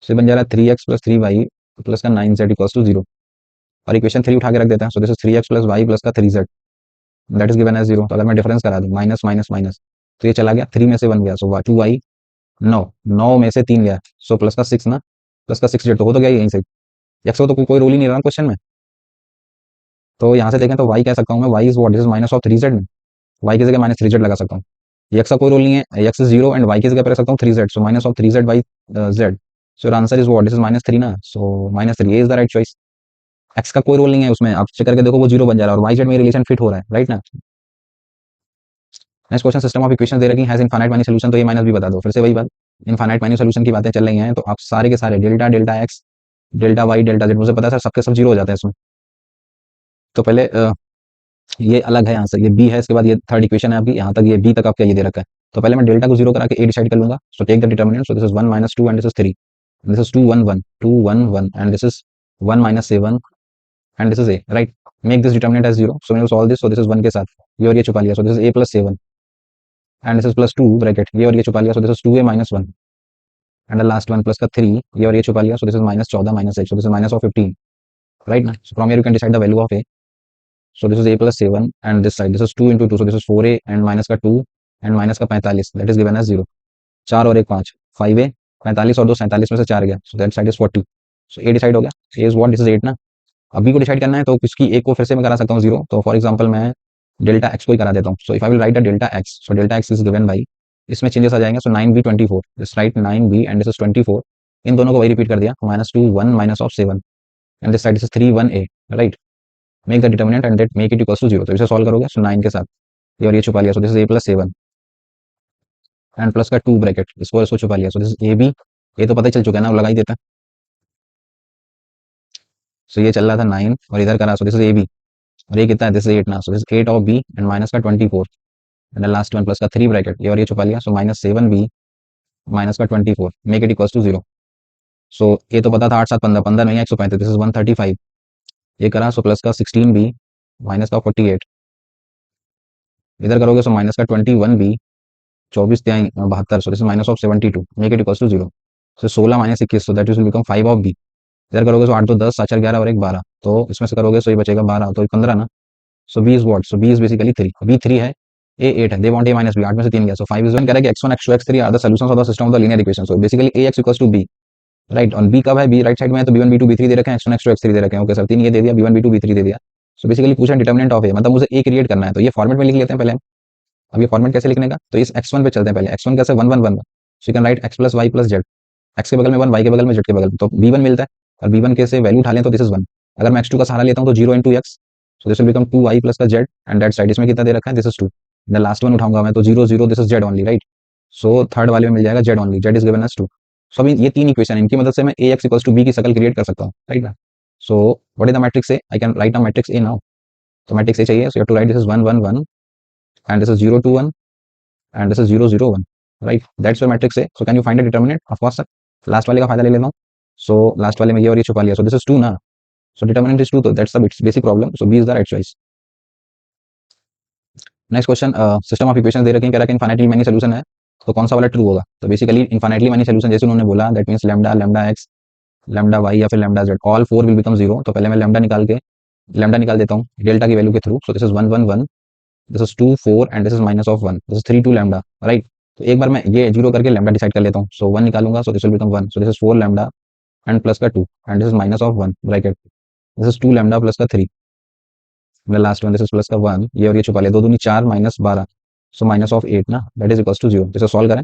तो बन जा रहा है 3x प्लस 3y प्लस का 9z इक्वल्स टू 0, और इक्वेशन 3 उठा के रख देते हैं, so this is 3x plus y plus का 3z, that is given as 0। तो अगर मैं डिफरेंस करा दूं माइनस माइनस माइनस, तो ये चला गया, 3 में से 1 गया, सो 2y, 9 9 में से 3 गया, सो प्लस का 6 ना, प्लस का 6 जेड तो हो तो गया यहीं से, एक्स को तो कोई रोल ही नहीं रहा क्वेश्चन में, तो यहाँ से देखें तो y कह सकता हूँ मैं, y is what, this is minus of 3z, y की जगह माइनस 3z लगा सकता हूँ, एक्स का कोई रोल नहीं है, एक्स इज 0 एंड y की जगह पर रख सकता हूँ 3z, so minus of 3z by z, so your answer is what, this is minus 3 ना, so minus 3 is the right choice. X का कोई रोल नहीं है उसमें, आप चेक करके देखो वो 0 बन जा रहा है, और वाई जेड में रिलेशन फिट हो रहा है, राइट ना। Next question, system of equation दे रखी हैज इनफाइनाइट मैनी सॉल्यूशन, तो ये माइनस भी बता दो, फिर से वही बात, इनफाइनाइट मैनी सॉल्यूशन की बातें चल रही हैं, तो आप सारे के सारे delta delta x delta y delta z, मुझे पता है सर सबके सब जीरो हो जाते हैं इसमें, तो पहले ये अलग है यहाँ से, ये बी है, इसके बाद ये थर्ड इक्वेशन है आपकी, यहाँ तक ये बी तक आपका ये दे रखा है, तो पहले मैं डेल्टा को जीरो करा के ए डिसाइड कर लूंगा, so take the determinant, so this is 1 minus 2 and this is 3, this is 2 1 1 2 1 1 and this is 1 minus 7 and this is a, right. Make this determinant as 0, so मैंने solve this, so this is 1 के साथ ये और ये छुपा लिया, so this is A plus 7 and this is plus 2 bracket, ये और ये छुपा लिया, so this is 2a minus 1 and the last one plus का 3, ये और ये छुपा लिया, so this is minus 14 minus 8, so this is minus of 15, right ना। So from here you can decide the value of a, so this is a plus 7 and this side this is 2 into 2, so this is 4a and minus का 2 and minus का 45, that is given as 0, 4 और 1 5, 5a, 45 और 2 47 में से 4 गया, so that side is 40, so a decide हो गया, a is what, this is 8 ना। अब b को डिसाइड करना है तो किसकी a को फिर से मैं करा सकता हूँ 0, तो फॉर एग्जांपल मैं डेल्टा x को ही करा देता हूँ, so if I will write a delta x, so delta x is given by, इसमें चेंजेस आ जाएंगे, so 9b 24, this right 9b and this is 24, इन दोनों को वही रिपीट कर दिया, -2 1 minus of 7 and this side is 3 1 a, right. Make the determinant and make it equal to 0, तो इसे सॉल्व करोगे, सो 9 के साथ ये और ये छुपा लिया, so this is a plus 7 and plus का 2 ब्रैकेट, इसको छुपा लिया, so this is A b. ये तो पता ही चल चुका है ना, वो लगा ही देता। सो ये चल रहा था 9 और इधर करा, so this is A b, और ये कितना है, दिस इज 8 ना, so this 8 of b and minus का 24 एंड लास्ट वन प्लस का 3 ब्रैकेट, ये और ये छुपा लिया, सो -7 बी माइनस का 24 make it equal to 0। So ये तो पता था 8 7 15 15 नहीं है 135, दिस इज 135। ये करा, सो प्लस का 16 बी माइनस का 48, इधर करोगे सो माइनस का 21 बी 24 त्याई 72, so this is minus of 72 make it equal to 0। So 16 minus 21, so that will become 5 of b. इधर करोगे सो 8 तो 10 4 11 और एक 12, तो इसमें से करोगे सो ये बचेगा 12, तो 15 ना। So B is what, so B is basically 3, b 3 है, ए 8 है, they want a minus b, 8 में से 3 गया, सो 5 इज 1। कह रहा है कि x1 x2 x3 are the solutions of the system of the linear equation, so basically ax equals to b, right. और b कब है, b राइट साइड में है, तो b1 b2 b3 दे रखे हैं, x1 x2 x3 दे रखे हैं, ओके सर, 3 ये दे दिया, b1 b2 b3 दे दिया। सो बेसिकली पूछा डिटर्मिनेंट ऑफ ए, मतलब मुझे ए क्रिएट करना है, तो ये फॉर्मेट में लिख लेते हैं पहले हम। अब ये फॉर्मेट कैसे लिखने का, तो इस x1 पे चलते हैं पहले, x1 कैसे 1 1 1, so you can write x plus y plus z, x के बगल में 1, y के बगल में z के बगल में, तो b1 मिलता है, और b1 के से वैल्यू उठा लें तो दिस इज 1। अगर मैं x2 का सहारा लेता हूं तो 0 × x, so this will become 2y plus का z एंड दैट साइड इसमें कितना दे रखा है, this is 2। The last one उठाऊंगा मैं तो 0 0, this is z only, right. So third वाले में मिल जाएगा z only, z is given as 2। So अभी ये तीन इक्वेशन, इनकी मदद से मैं ax इक्वल्स टू b की शक्ल क्रिएट कर सकता हूं, राइट ना। So what is the matrix A, I can write a matrix A now. तो मैट्रिक्स ए चाहिए, so you have to write this is 1 1 1 and this is 0 2 1 and this is 0 0 1, right. That's your matrix A. So can you find the determinant, of course sir. Last वाले का फायदा ले लेता हूं, सो लास्ट वाले में ये और ये छुपा लिया, सो दिस इज 2 ना, सो डिटर्मिनेंट इज 2, तो that's the basic problem, so B is the right choice. Next question, system of equation दे रखे हैं, कह रहा है कि इनफाइनाइटली मेनी सोल्यूशन है, तो कौन सा वाला ट्रू होगा। तो बेसिकली इनफाइनाइटली मेनी सोल्यूशन जैसे उन्होंने बोला, that means lambda lambda x lambda y या फिर lambda z, all four will become 0। तो पहले मैं लैम्डा निकाल देता हूँ डेल्टा की वैल्यू के through, so this is 1 1 1, this is 2 4 and this is minus of 1, this is 3 2 lambda, right. तो एक बार मैं ये 0 करके लैम्डा डिसाइड कर लेता हूँ, सो 1 निकालूंगा, सो this will become 1, so this is 4 lambda and plus का 2 and this is minus of 1 bracket, this is 2 lambda plus का 3, last one this is plus का 1, ये और ये छुपा ले, 2 दूनी 4 माइनस 12, सो माइनस ऑफ 8 ना, दैट इज इक्वल्स टू 0। इसे सॉल्व करें,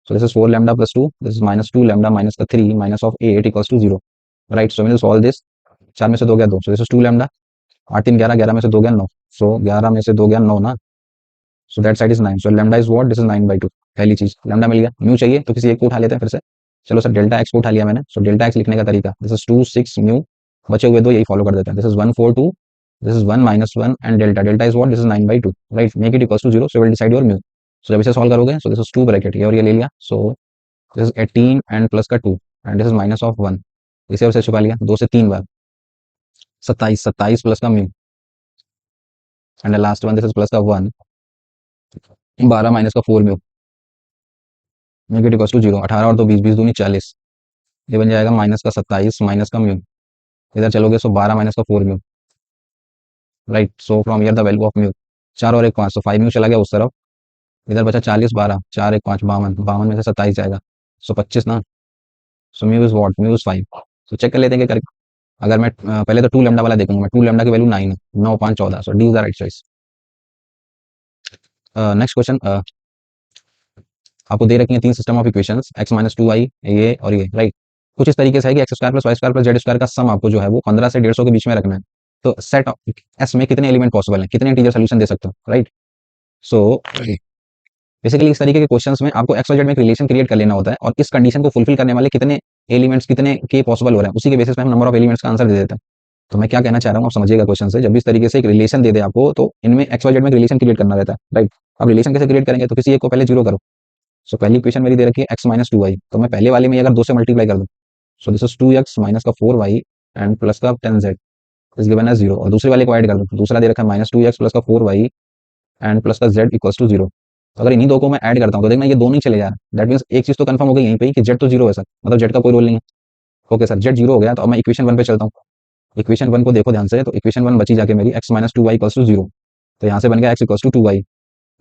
so this is 4 lambda plus 2, this is minus 2 lambda minus का 3 minus of 8 equals to 0, right. So मैंने सॉल्व दिस, 4 में से 2 गया 2, सो दिस इज 2 लैम्डा, 8 3 11, 11 में से 2 गया 9, सो 11 में से 2 गया 9 ना, so that side is 9, so lambda is what, this is 9/2। पहली चीज लैम्डा मिल गया। म्यू चाहिए तो किसी एक को उठा लेते हैं फिर से, चलो सर डेल्टा एक्स को उठा लिया मैंने, सो डेल्टा एक्स लिखने का तरीका, दिस इज 2 6 म्यू, बचे हुए दो यही फॉलो कर देते हैं, this is 1 4 2, this is 1 minus 1 and delta is what, this is 9/2, right. Make it equals to 0, so will decide your mu. So जब इसे सॉल्व करोगे, सो दिस इज 2 ब्रैकेट, ये और ये ले लिया, so this is 18 and plus का 2 and this is minus of 1, इसे और से छुपा लिया 2 से 3 बार, 27 27 प्लस का mu and last one this is plus का 1, 12 माइनस का 4 mu, make it equals to 0। 18 और 2 20, 20 दूनी 40, ये बन जाएगा माइनस का 27 माइनस का म्यू, इधर चलोगे सो 12 माइनस का 4 mu, right. So from here the value of mu, 4 और 1 5, सो 5 म्यू चला गया उस तरफ, इधर बचा 40 12, 4 1 5 52, 52 में से 27 जाएगा, सो 25 ना। So mu is what, mu is 5। So check कर लेते हैं कि कर, अगर मैं पहले तो 2 लैम्डा वाला देखूंगा मैं, 2 लैम्डा की वैल्यू 9 है, 9 5 14, so D is the right choice. Next question, आपको दे रखी है 3 system of equations, x minus 2y ये और ये, राइट। कुछ इस तरीके से है कि x square plus y square plus z square का सम आपको जो है वो 15 से 150 के बीच में रखना है। तो सेट एस में कितने एलिमेंट पॉसिबल हैं, कितने इंटीजर सोल्यूशन दे सकते हो, राइट। सो बेसिकली इस तरीके के क्वेश्चंस में आपको एक्स और जेड में एक रिलेशन क्रिएट कर लेना होता है, और इस कंडीशन को फुलफिल करने वाले कितने एलिमेंट्स कितने के पॉसिबल हो रहे हैं, उसी के बेसिस पे हम नंबर ऑफ एलिमेंट्स का आंसर दे देते हैं। तो मैं क्या कहना चाह रहा हूँ आप समझिएगा क्वेश्चन से, जब भी इस तरीके से एक रिलेशन दे दे आपको, तो इनमें एक्स और जेड में रिलेशन क्रिएट करना रहता है, राइट। अब रिलेशन कैसे क्रिएट करेंगे, तो किसी एक को पहले जीरो करो। सो पहली इक्वेशन मेरी दे रखी है x माइनस 2y, तो मैं पहले वाले में अगर 2 से मल्टीप्लाई कर दूं, so this is 2x minus का 4y एंड प्लस का 10z इज गिवन एज 0, और दूसरे वाले को ऐड कर दूं, तो दूसरा दे रखा है -2x प्लस का 4y एंड प्लस का z इक्वल्स टू 0। तो अगर इन्हीं दो को मैं ऐड करता हूं तो देखना ये दोनों ही चले जा रहे हैं, दैट मींस एक चीज तो कंफर्म हो गई यहीं पे कि z तो 0 है सर, मतलब z का कोई रोल नहीं है। ओके सर, z 0 हो गया, तो अब मैं इक्वेशन 1 पे चलता हूँ। इक्वेशन 1 को देखो ध्यान से, तो इक्वेशन 1 बची जाके मेरी x minus 2y equals to 0, तो यहाँ से बन गया x equals to 2y।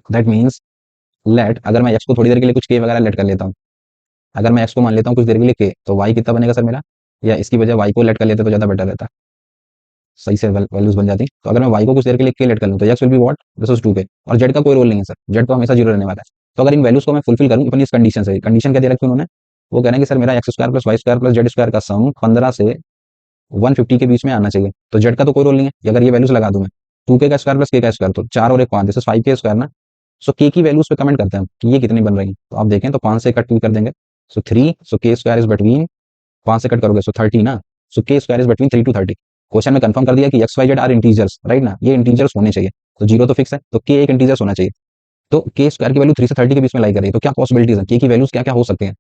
That means let, अगर मैं x को थोड़ी देर के लिए कुछ k वगैरह लेट कर लेता हूँ, अगर मैं x को मान लेता हूँ कुछ देर के लिए k, तो y कितना बनेगा सर मेरा, या इसकी वजह y को लेट कर लेते तो ज़्यादा बेटर रहता, सही से वैल्यूज बन जाती। तो अगर मैं y को कुछ देर के लिए k लेट कर लूँ तो x will be what, this is 2k, और z का कोई रोल नहीं है सर, z तो हमेशा 0 रहने वाला है। तो अगर इन वैल्यूज को मैं फुलफिल करूँ अपनी इस कंडीशन से, कंडीशन क्या दे रखी है उन्होंने, वो कह रहे हैं कि सर मेरा x square plus y square plus z square का सम 15 से 150 के बीच में आना चाहिए। तो जेड का तो कोई रोल नहीं है, अगर ये वैल्यूज लगा दूं मैं, 2k का स्क्वायर प्लस के का स्क्वायर, तो 4 और 1 5, दिस इज 5k स्क्वायर ना। सो के की वैल्यूज पे कमेंट करते हैं कि ये कितनी बन रही है। तो आप देखें तो 5 से कट कर देंगे, सो 3, सो के स्क्वायर इज बिटवीन, 5 से कट करोगे सो 30 ना, so k square is between 3 to 30। Question में कंफर्म कर दिया कि x Y z are integers, right ना, ये इंटीजर्स होने चाहिए। तो जीरो तो फिक्स है, तो के एक इंटीजर्स होना चाहिए। तो के स्क्वायर की वैल्यू 3 से 30 के बीच में लाई कर रही है, तो क्या पॉसिबिलिटीज है, के की वैल्यूज क्या क्या हो सकते हैं।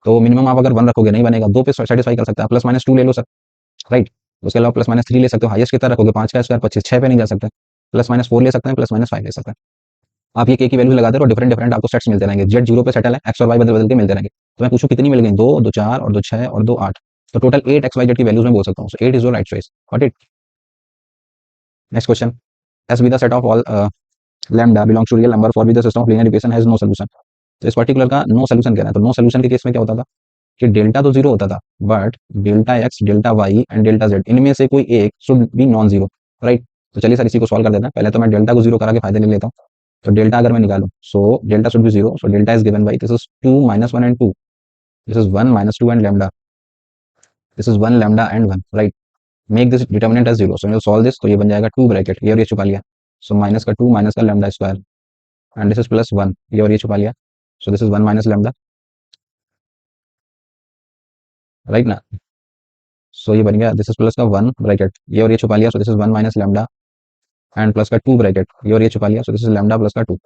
तो मिनिमम आप अगर 1 रखोगे नहीं बनेगा, 2 पे सेटिस्फाई कर सकता है, प्लस माइनस 2 ले लो सर, राइट। उसके अलावा प्लस माइनस 3 ले सकते हो, हाईएस्ट कितना रखोगे, 5 का स्क्वायर 25, 6 पे नहीं जा सकते, प्लस माइनस 4 ले सकते हैं, प्लस माइनस 5 ले सकते हैं। आप ये के की वैल्यू लगाते रहो, डिफरेंट डिफरेंट आपको सेट्स मिलते रहेंगे, जेड जीरो पे सेटल है, एक्स और वाई बदल बदल के मिलते रहेंगे। तो मैं पूछूं कितनी मिल गई, 2, 2 4 और 2 6 और 2 8, तो टोटल 8 एक्स वाई जेड की वैल्यूज में बोल सकता हूँ। So 8 is your right choice, got it. Next question, S be the set of all lambda belongs to real number for which the system of linear equation has no solution. तो इस पर्टिकुलर का नो सॉल्यूशन कह रहा है। तो नो सॉल्यूशन के केस में क्या होता था कि डेल्टा तो जीरो होता था, but delta x, delta y and delta z, इनमें से कोई एक should be non zero, right. तो चलिए सर इसी को सॉल्व कर देते हैं। पहले तो मैं डेल्टा को जीरो करा के फायदे ले लेता हूँ। तो डेल्टा अगर मैं निकालूं, so delta should be zero, so delta is given by, this is 2 minus 1 and 2, this is 1 minus 2 and lambda, this is 1 lambda and 1, right. Make this determinant as zero, so solve this, तो ये बन जाएगा 2 ब्रैकेट, ये और ये छुपा लिया, सो माइनस का 2 माइनस का lambda square and this is plus 1, ये और ये छुपा लिया, so this is 1 minus lambda, right ना। सो ये बन गया, दिस इज प्लस का 1 ब्रैकेट, ये और ये छुपा लिया, so this is 1 minus lambda and plus का 2 ब्रैकेट, ये और ये छुपा लिया, so this is lambda plus का 2।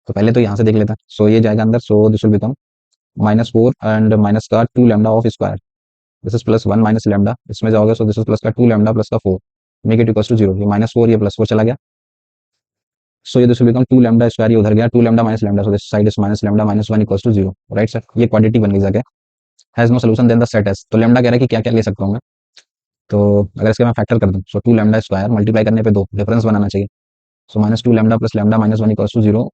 तो पहले तो यहाँ से देख लेते हैं, सो ये जाएगा अंदर, सो this will become -4 and minus का 2 lambda of square, this is plus 1 minus lambda, इसमें जाओगे सो दिस इज प्लस का 2 लैम्डा प्लस का 4, मेक इट इक्वल्स टू 0, ये -4 ये +4 चला गया, सो ये this will become 2 lambda square, ये उधर गया 2 lambda minus lambda, so this side is minus lambda minus 1 equals to 0, right sir. ये क्वांटिटी बन गई जाके, has no solution then the set S. तो लैम्डा कह रहा है कि क्या क्या ले सकता हूँ मैं। तो अगर इसके मैं फैक्टर कर दूं, सो 2 लैम्डा स्क्वायर मल्टीप्लाई करने पे 2, डिफरेंस बनाना चाहिए, so -2 lambda plus lambda minus 1 equals to 0,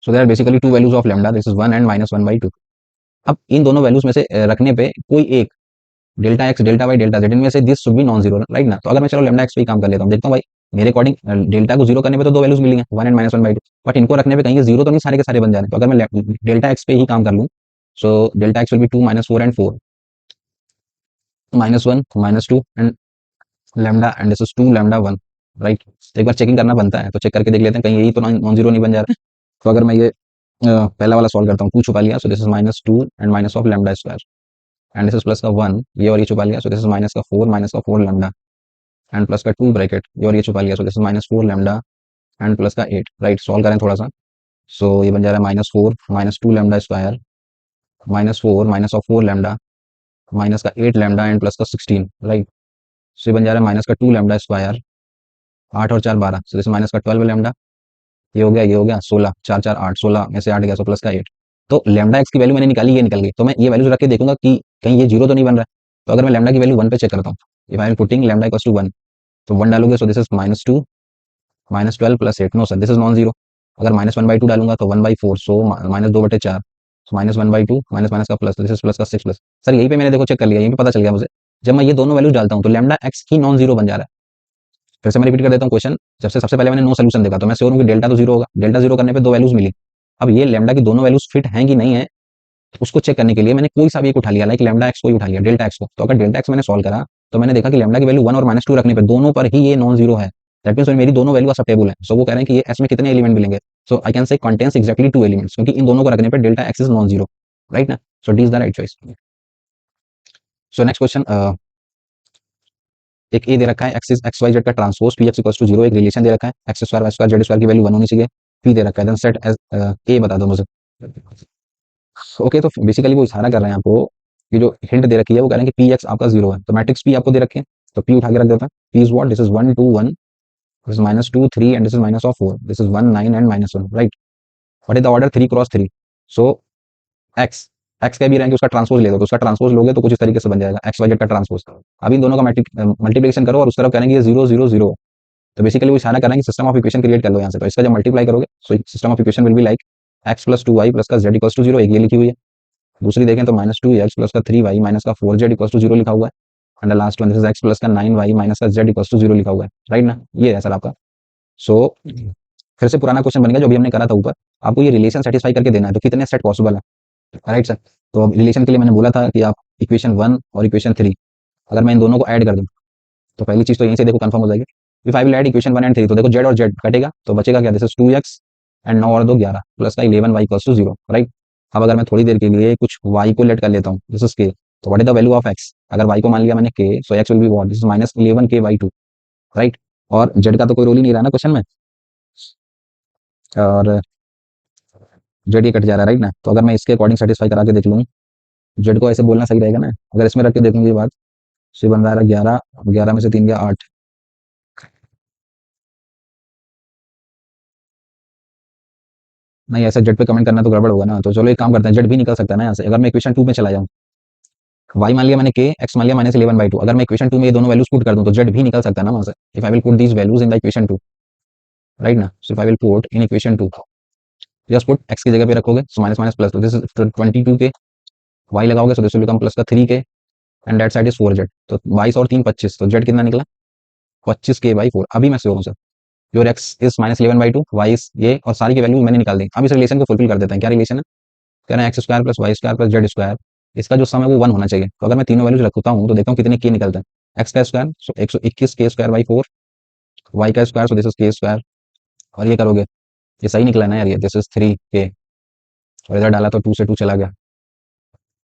so there basically two values of lambda, this is 1 and -1/2। अब इन दोनों वैल्यूज में से रखने पे कोई एक, delta x, delta y, delta z, इनमें से this should be non zero, right ना। तो अगर मैं चलो लैम्डा एक्स पे ही काम कर लेता हूँ, देखता हूँ भाई मेरे अकॉर्डिंग डेल्टा को जीरो करने पे तो दो वैल्यूज मिली हैं, 1 एंड -1/2, बट इनको रखने पे कहीं ये जीरो तो नहीं सारे के सारे बन जा रहे हैं। तो अगर मैं डेल्टा एक्स पे ही काम कर लूँ, सो delta x will be 2 -4 and 4, -1 -2 and lambda and this is 2 lambda 1, right. एक बार चेकिंग करना बनता है, तो चेक करके देख लेते हैं कहीं यही तो नॉन जीरो नहीं बन जा रहा है। तो अगर मैं ये पहला वाला सॉल्व करता हूँ, 2 छुपा लिया, so this is -2 and minus of lambda square and this is plus का 1, ये और ये छुपा लिया, सो दिस इज माइनस का 4 लैम्डा एंड प्लस का 2 ब्रैकेट, ये और ये छुपा लिया, so this is -4 lambda and plus का 8, राइट। सॉल्व करें थोड़ा सा, सो ये बन जा रहा है -4 -2 lambda square, -4 minus of 4 lambda minus का 8 लैम्डा एंड प्लस का 16, राइट। सो ये बन जा रहा है माइनस का 2 लैम्डा स्क्वायर, 8 और 4 12, सो दिस माइनस का 12 लैम्डा, ये हो गया, ये हो गया 16, 4 4 8, 16 में से 8 गया, सो प्लस का 8। तो लैम्डा एक्स की वैल्यू मैंने निकाली, ये निकल गई। तो मैं ये वैल्यूज रख के देखूंगा कि कहीं ये जीरो तो नहीं बन रहा है। तो अगर मैं लैम्डा की वैल्यू 1 पे चेक करता हूँ, if I am putting lambda equals to 1, तो 1 डालोगे, so this is -2 -12 plus 8, no sir this is non zero. अगर -1/2 डालूंगा तो 1/4, सो -2/4, -1/2 माइनस माइनस का प्लस, दिस इज प्लस का 6 प्लस। सर यहीं पे मैंने देखो चेक कर लिया, यहीं पे पता चल गया मुझे, जब मैं ये दोनों वैल्यूज डालता हूँ तो लैम्डा एक्स ही नॉन जीरो बन जा रहा है। फिर से मैं रिपीट कर देता हूँ क्वेश्चन, जब से सबसे पहले मैंने नो सोल्यूशन देखा तो मैं श्योर हूँ कि डेल्टा तो जीरो होगा, डेल्टा जीरो करने पे दो वैल्यूज मिली। अब ये लैम्डा की दोनों वैल्यूज फिट हैं कि नहीं है, तो उसको चेक करने के लिए मैंने कोई सा भी एक उठा लिया, लाइक लैम्डा एक्स को ही उठा लिया, डेल्टा एक्स को। तो अगर डेल्टा एक्स मैंने सॉल्व करा तो मैंने देखा कि लैम्डा की वैल्यू 1 और -2 रखने पे दोनों पर ही ये नॉन जीरो है, दैट मींस मेरी दोनों वैल्यू एक्सेप्टेबल है। सो वो कह रहे हैं कि ये एस में कितने एलिमेंट मिलेंगे, so I can say contains exactly 2 elements, क्योंकि इन दोनों को रखने पे delta x is non zero, right ना। So D is the right choice. So next question, एक ए दे रखा है, X is X Y Z का transpose P X equals to 0, एक रिलेशन दे रखा है X square Y square Z square की वैल्यू 1 होनी चाहिए, पी दे रखा है, देन सेट एज ए बता दो मुझे। ओके, तो बेसिकली वो इशारा कर रहे हैं आपको, ये जो हिंट दे रखी है वो कह रहे हैं कि पी एक्स आपका 0 है, तो मैट्रिक्स पी आपको दे रखे हैं, तो पी उठा के रख देता है। P is what, this is 1 2 1, this is -2 3 and this is minus of 4, this is 1 9 and -1, right. What is the order 3 cross 3, so x, x कह भी रहे हैं कि उसका ट्रांसपोज ले दो, तो उसका ट्रांसपोज लोगे तो कुछ इस तरीके से बन जाएगा एक्स वाई जेड का ट्रांसपोज। अब इन दोनों का मल्टीप्लिकेशन करो और उस तरफ करेंगे 0 0 0, तो बेसिकली वो इशारा कर रहे हैं कि सिस्टम ऑफ इक्वेशन क्रिएट कर लो यहाँ से। तो इसका जब मल्टीप्लाई करोगे so system of equation will be like x plus 2 y plus का जेड इक्वल्स टू 0, एक ये लिखी हुई है। दूसरी देखें तो -2 एक्स प्लस का 3 वाई माइनस का 4 जेड इक्वल्स टू 0 लिखा हुआ है, and last one this is x plus का 9 वाई माइनस का जेड इक्वल्स टू 0 लिखा हुआ है, राइट ना। ये है सर आपका। सो फिर से पुराना क्वेश्चन बन गया जो भी हमने करा था ऊपर, आपको ये रिलेशन सेटिस्फाई करके देना है, तो कितने सेट पॉसिबल है, राइट सर। तो अब रिलेशन के लिए मैंने बोला था कि आप इक्वेशन 1 और इक्वेशन 3 अगर मैं इन दोनों को ऐड कर दूं, तो पहली चीज तो यहीं से देखो कंफर्म हो जाएगी। If I will add equation 1 and 3, तो देखो जेड और जेड कटेगा, तो बचेगा क्या, दिस इज 2x एंड 9 और 2 11 प्लस का 11y इक्वल्स टू 0, राइट। अब अगर मैं थोड़ी देर के लिए कुछ y को लेट कर लेता हूँ, दिस इज k, तो what is the value of x, अगर y को मान लिया मैंने k, so x will be what, this is minus 11k/2, right. और z का तो कोई रोल ही नहीं रहा ना क्वेश्चन में, और z ये कट जा रहा है, राइट ना। तो अगर मैं इसके अकॉर्डिंग सेटिस्फाई करा के देख लूँ, z को ऐसे बोलना सही रहेगा ना, अगर इसमें रख के देखूंगी ये बात, तो ये बन रहा है 11, 11 में से 3 गया 8, नहीं ऐसा जेड पे कमेंट करना तो गड़बड़ होगा ना, तो चलो एक काम करते हैं, जेड भी निकल सकता है ना यहाँ से। अगर मैं इक्वेशन 2 में चला जाऊँ, y मान लिया मैंने k, x मान लिया माइनस 11/2, अगर मैं इक्वेशन 2 में ये दोनों वैल्यूज पुट कर दूं, तो जेड भी निकल सकता है ना वहां से, if I will put these values in the equation 2, right ना। So if I will put in equation 2, just put x की जगह पे रखोगे, सो माइनस माइनस प्लस, तो दिस इज 22k, y लगाओगे so this will become plus का 3k and that side is 4z, तो 22 और 3 25, तो जेड कितना निकला 25k/4। अभी मैं श्योर हूँ sir, your x is minus 11/2, y is ये, और सारी की वैल्यू मैंने निकाल दी। अब इस रिलेशन को फुलफिल कर देते हैं, क्या रिलेशन है, कह रहे हैं x square plus y square plus z square, इसका जो सम है वो 1 होना चाहिए। तो अगर मैं तीनों वैल्यूज रखता हूँ तो देखता हूँ कितने के निकलते हैं, एक्स का स्क्वायर सो 121k² 4, वाई का स्क्वायर सो दिस इज के स्क्वायर, और ये करोगे, ये सही निकला ना यार, ये दिस इज 3k, और इधर डाला तो 2 से 2 चला गया,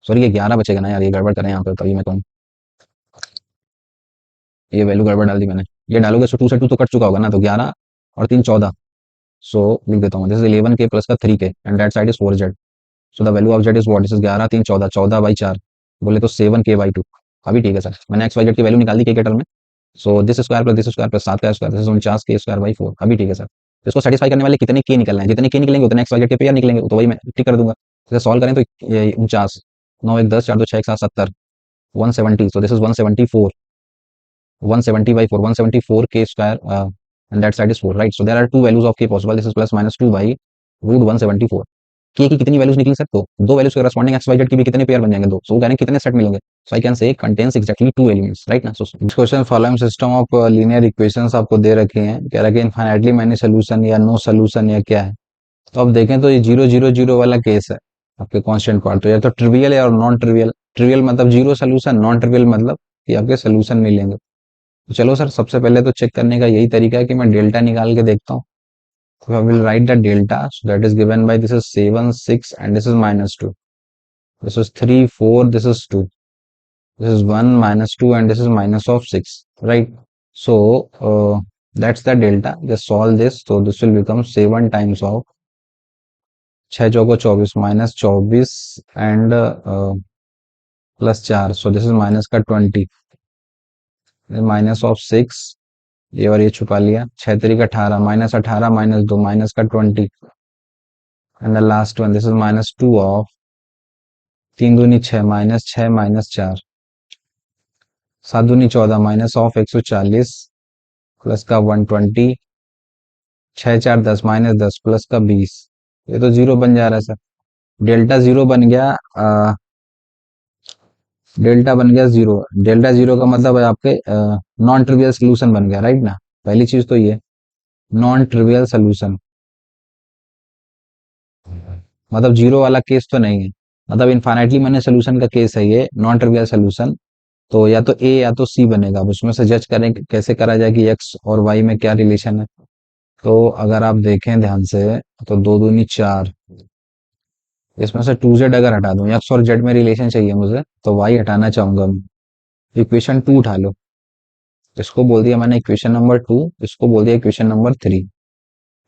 सॉरी ये 11 बचेगा ना यार, ये गड़बड़ करें यहाँ पे, तभी मैं कहूँ ये वैल्यू गड़बड़ डाल दी मैंने, ये डालोगे सो 2 से 2 तो कट चुका होगा ना, तो 11 और 3 14, सो लिख देता हूँ दिस इज 11k प्लस का 3k and that side is 4z, so the value of Z is what, this is 11 3 14, 14/4 बोले तो 7k/2। अभी ठीक है सर, मैंने एक्स वाई जेड की वैल्यू निकाल दी के टर्म में, so this square plus this square plus 7 का स्क्वायर, दिस इज 49k² 4। अभी ठीक है सर, तो इसको सेटिस्फाई करने वाले कितने के निकलना है, जितने के निकलेंगे उतने एक्स वाई जेड के पेयर निकलेंगे, तो वही मैं टिक कर दूंगा। इसे सॉल्व करें तो 49, 9 1 10 4 2 6 1 7 70, 170, so this is 174, 170/4, 174k² and that side is 4, right? So there are two values of k possible, this is plus minus 2 by root 174। k की कितनी वैल्यूज निकली सर, तो दो वैल्यूज के करस्पॉन्डिंग एक्स वाई जेड की भी कितने पेयर बन जाएंगे, दो, सो वो कह रहे हैं कितने सेट मिलेंगे, so I can say contains exactly 2 elements, right ना। So question following system of linear equations आपको दे रखे हैं, कह रहा है कि इनफाइनाइटली मैनी सोल्यूशन या नो सोल्यूशन या क्या है। तो अब देखें तो ये 0 0 0 वाला केस है आपके कांस्टेंट पार्ट, तो या तो ट्रिवियल है और नॉन ट्रिवियल, ट्रिवियल मतलब जीरो सोल्यूशन, नॉन ट्रिवियल मतलब कि आपके सोल्यूशन मिलेंगे। तो चलो सर सबसे पहले तो चेक करने का यही तरीका है कि मैं डेल्टा निकाल के देखता हूँ। So I will write the delta, so that is given by this is 7 6 and this is minus 2, this is 3 4, this is 2, this is 1 minus 2 and this is minus of 6, right. So that's the delta, just solve this, so this will become 7 times of 6 चौको 24 minus 24 and plus 4, so this is minus का 20, माइनस ऑफ 6, ये और ये छुपा लिया, 6 3 18 माइनस 18 माइनस 2 माइनस का 20 and the last one this is minus 2 of 3 दूनी 6 माइनस 4, 7 दूनी 14 माइनस ऑफ 140 प्लस का 120, 6 4 10 माइनस 10 प्लस का 20, ये तो जीरो बन जा रहा है सर, डेल्टा जीरो बन गया, डेल्टा बन गया जीरो, डेल्टा जीरो का मतलब है आपके नॉन ट्रिवियल सोल्यूशन बन गया, राइट ना। पहली चीज तो ये नॉन ट्रिवियल सोल्यूशन मतलब जीरो वाला केस तो नहीं है, मतलब इनफाइनाइटली मैंने सोल्यूशन का केस है ये नॉन ट्रिवियल सोल्यूशन, तो या तो ए या तो सी बनेगा। अब उसमें से जज करें कि कैसे करा जाए कि एक्स और वाई में क्या रिलेशन है। तो अगर आप देखें ध्यान से तो दो दूनी 4, इसमें से 2z अगर हटा दूं, एक्स और जेड में रिलेशन चाहिए मुझे, तो वाई हटाना चाहूंगा मैं। इक्वेशन 2 उठा लो, इसको बोल दिया मैंने इक्वेशन नंबर 2, इसको बोल दिया इक्वेशन नंबर 3।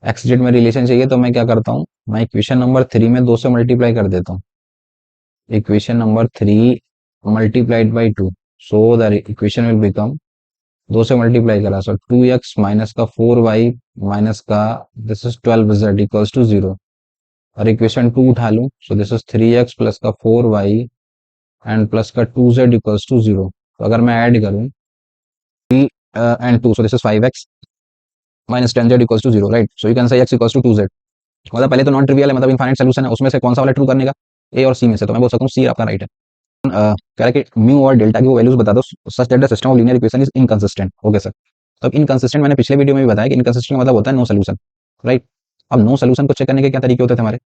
एक्स जेड में रिलेशन चाहिए तो मैं क्या करता हूँ, मैं इक्वेशन नंबर 3 में 2 से मल्टीप्लाई कर देता हूँ, equation number 3 multiplied by 2, so the equation will become, 2 से मल्टीप्लाई करा सो 2x माइनस का 4y माइनस का this is 12z equals to 0, और इक्वेशन 2 उठा लूं, सो दिस इज 3x प्लस का 4y एंड प्लस का 2z इक्वल्स टू 0। तो अगर मैं ऐड करूं 3 and 2, so this is 5x minus 10z equals to 0, right. So you can say x equals to 2z, मतलब पहले तो नॉन ट्रिवियल है, मतलब इनफाइनाइट सोल्यूशन है, उसमें से कौन सा वाला ट्रू करने का, ए और सी में से, तो मैं बोल सकता हूँ सी आपका राइट है। कह रहा है कि म्यू और डेल्टा की वो वैल्यूज बता दो such that the system of linear equation is inconsistent. Okay sir, तो अब इनकंसिस्टेंट मैंने पिछले वीडियो में भी बताया कि इनकंसिस्टेंट मतलब होता है नो सोल्यूशन, राइट। अब नो सोल्यूशन को चेक करने के क्या तरीके होते थे हमारे?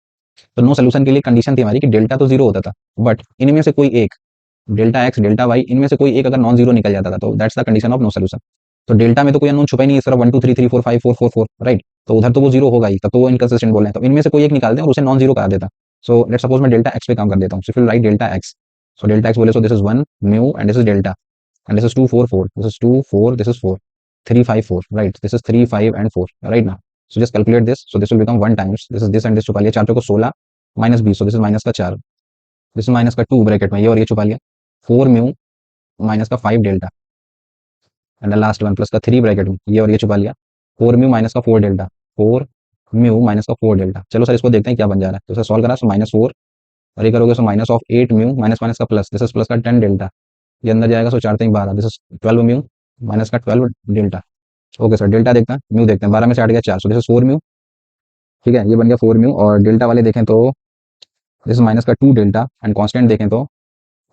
तो नो सोल्यूशन के लिए कंडीशन थी हमारी कि डेल्टा तो जीरो होता था, बट इनमें से कोई एक, डेल्टा एक्स डेल्टा वाई, इनमें से कोई एक अगर नॉन जीरो निकल जाता था तो that's the condition of no solution. तो डेल्टा में तो कोई अननोन छुपा ही नहीं है, सिर्फ 1 2 3 3 4 5 4 4 4, राइट? तो उधर तो वो जीरो होगा ही, तब तो वो इनकंसिस्टेंट बोल रहे हैं, तो इनमें से कोई एक निकाल दें और उसे नॉन जीरो करा देता। सो लेट्स सपोज मैं डेल्टा एक्स पे काम कर देता हूँ, सो फिर right delta X. So delta X बोले, so this is 1 mu and this is delta, and this is 2 4 4, this is 2 4, this is 4 3 5 4, right? This is 3 5 and 4, right? Now so just calculate this, so this will become 1 times this is this and this छुपा लिया, 4 को 16 minus 20, so this is minus का 4, this is माइनस का 2 ब्रैकेट में, ये और ये छुपा लिया, 4 म्यू माइनस का 5 delta, and the last one plus का 3 ब्रैकेट में, ये और ये छुपा लिया, 4 म्यू माइनस का 4 डेल्टा, 4 म्यू माइनस का 4 डेल्टा। चलो सर इसको देखते हैं क्या बन जा रहा है, तो इसे सॉल्व करा, सो माइनस 4 और ये करोगे, सो minus of 8 mu minus minus का प्लस, दिस इज प्लस का 10 डेल्टा, ये अंदर जाएगा, सो 4 3 12, दिस इज 12 म्यू माइनस का 12 डेल्टा। ओके सर, डेल्टा देखते हैं, म्यू देखते हैं, 12 में से 8 गया 4, सो दिस इज 4 म्यू, ठीक है, ये बन गया 4 म्यू, और डेल्टा वाले देखें तो दिस इज माइनस का 2 डेल्टा, एंड कांस्टेंट देखें तो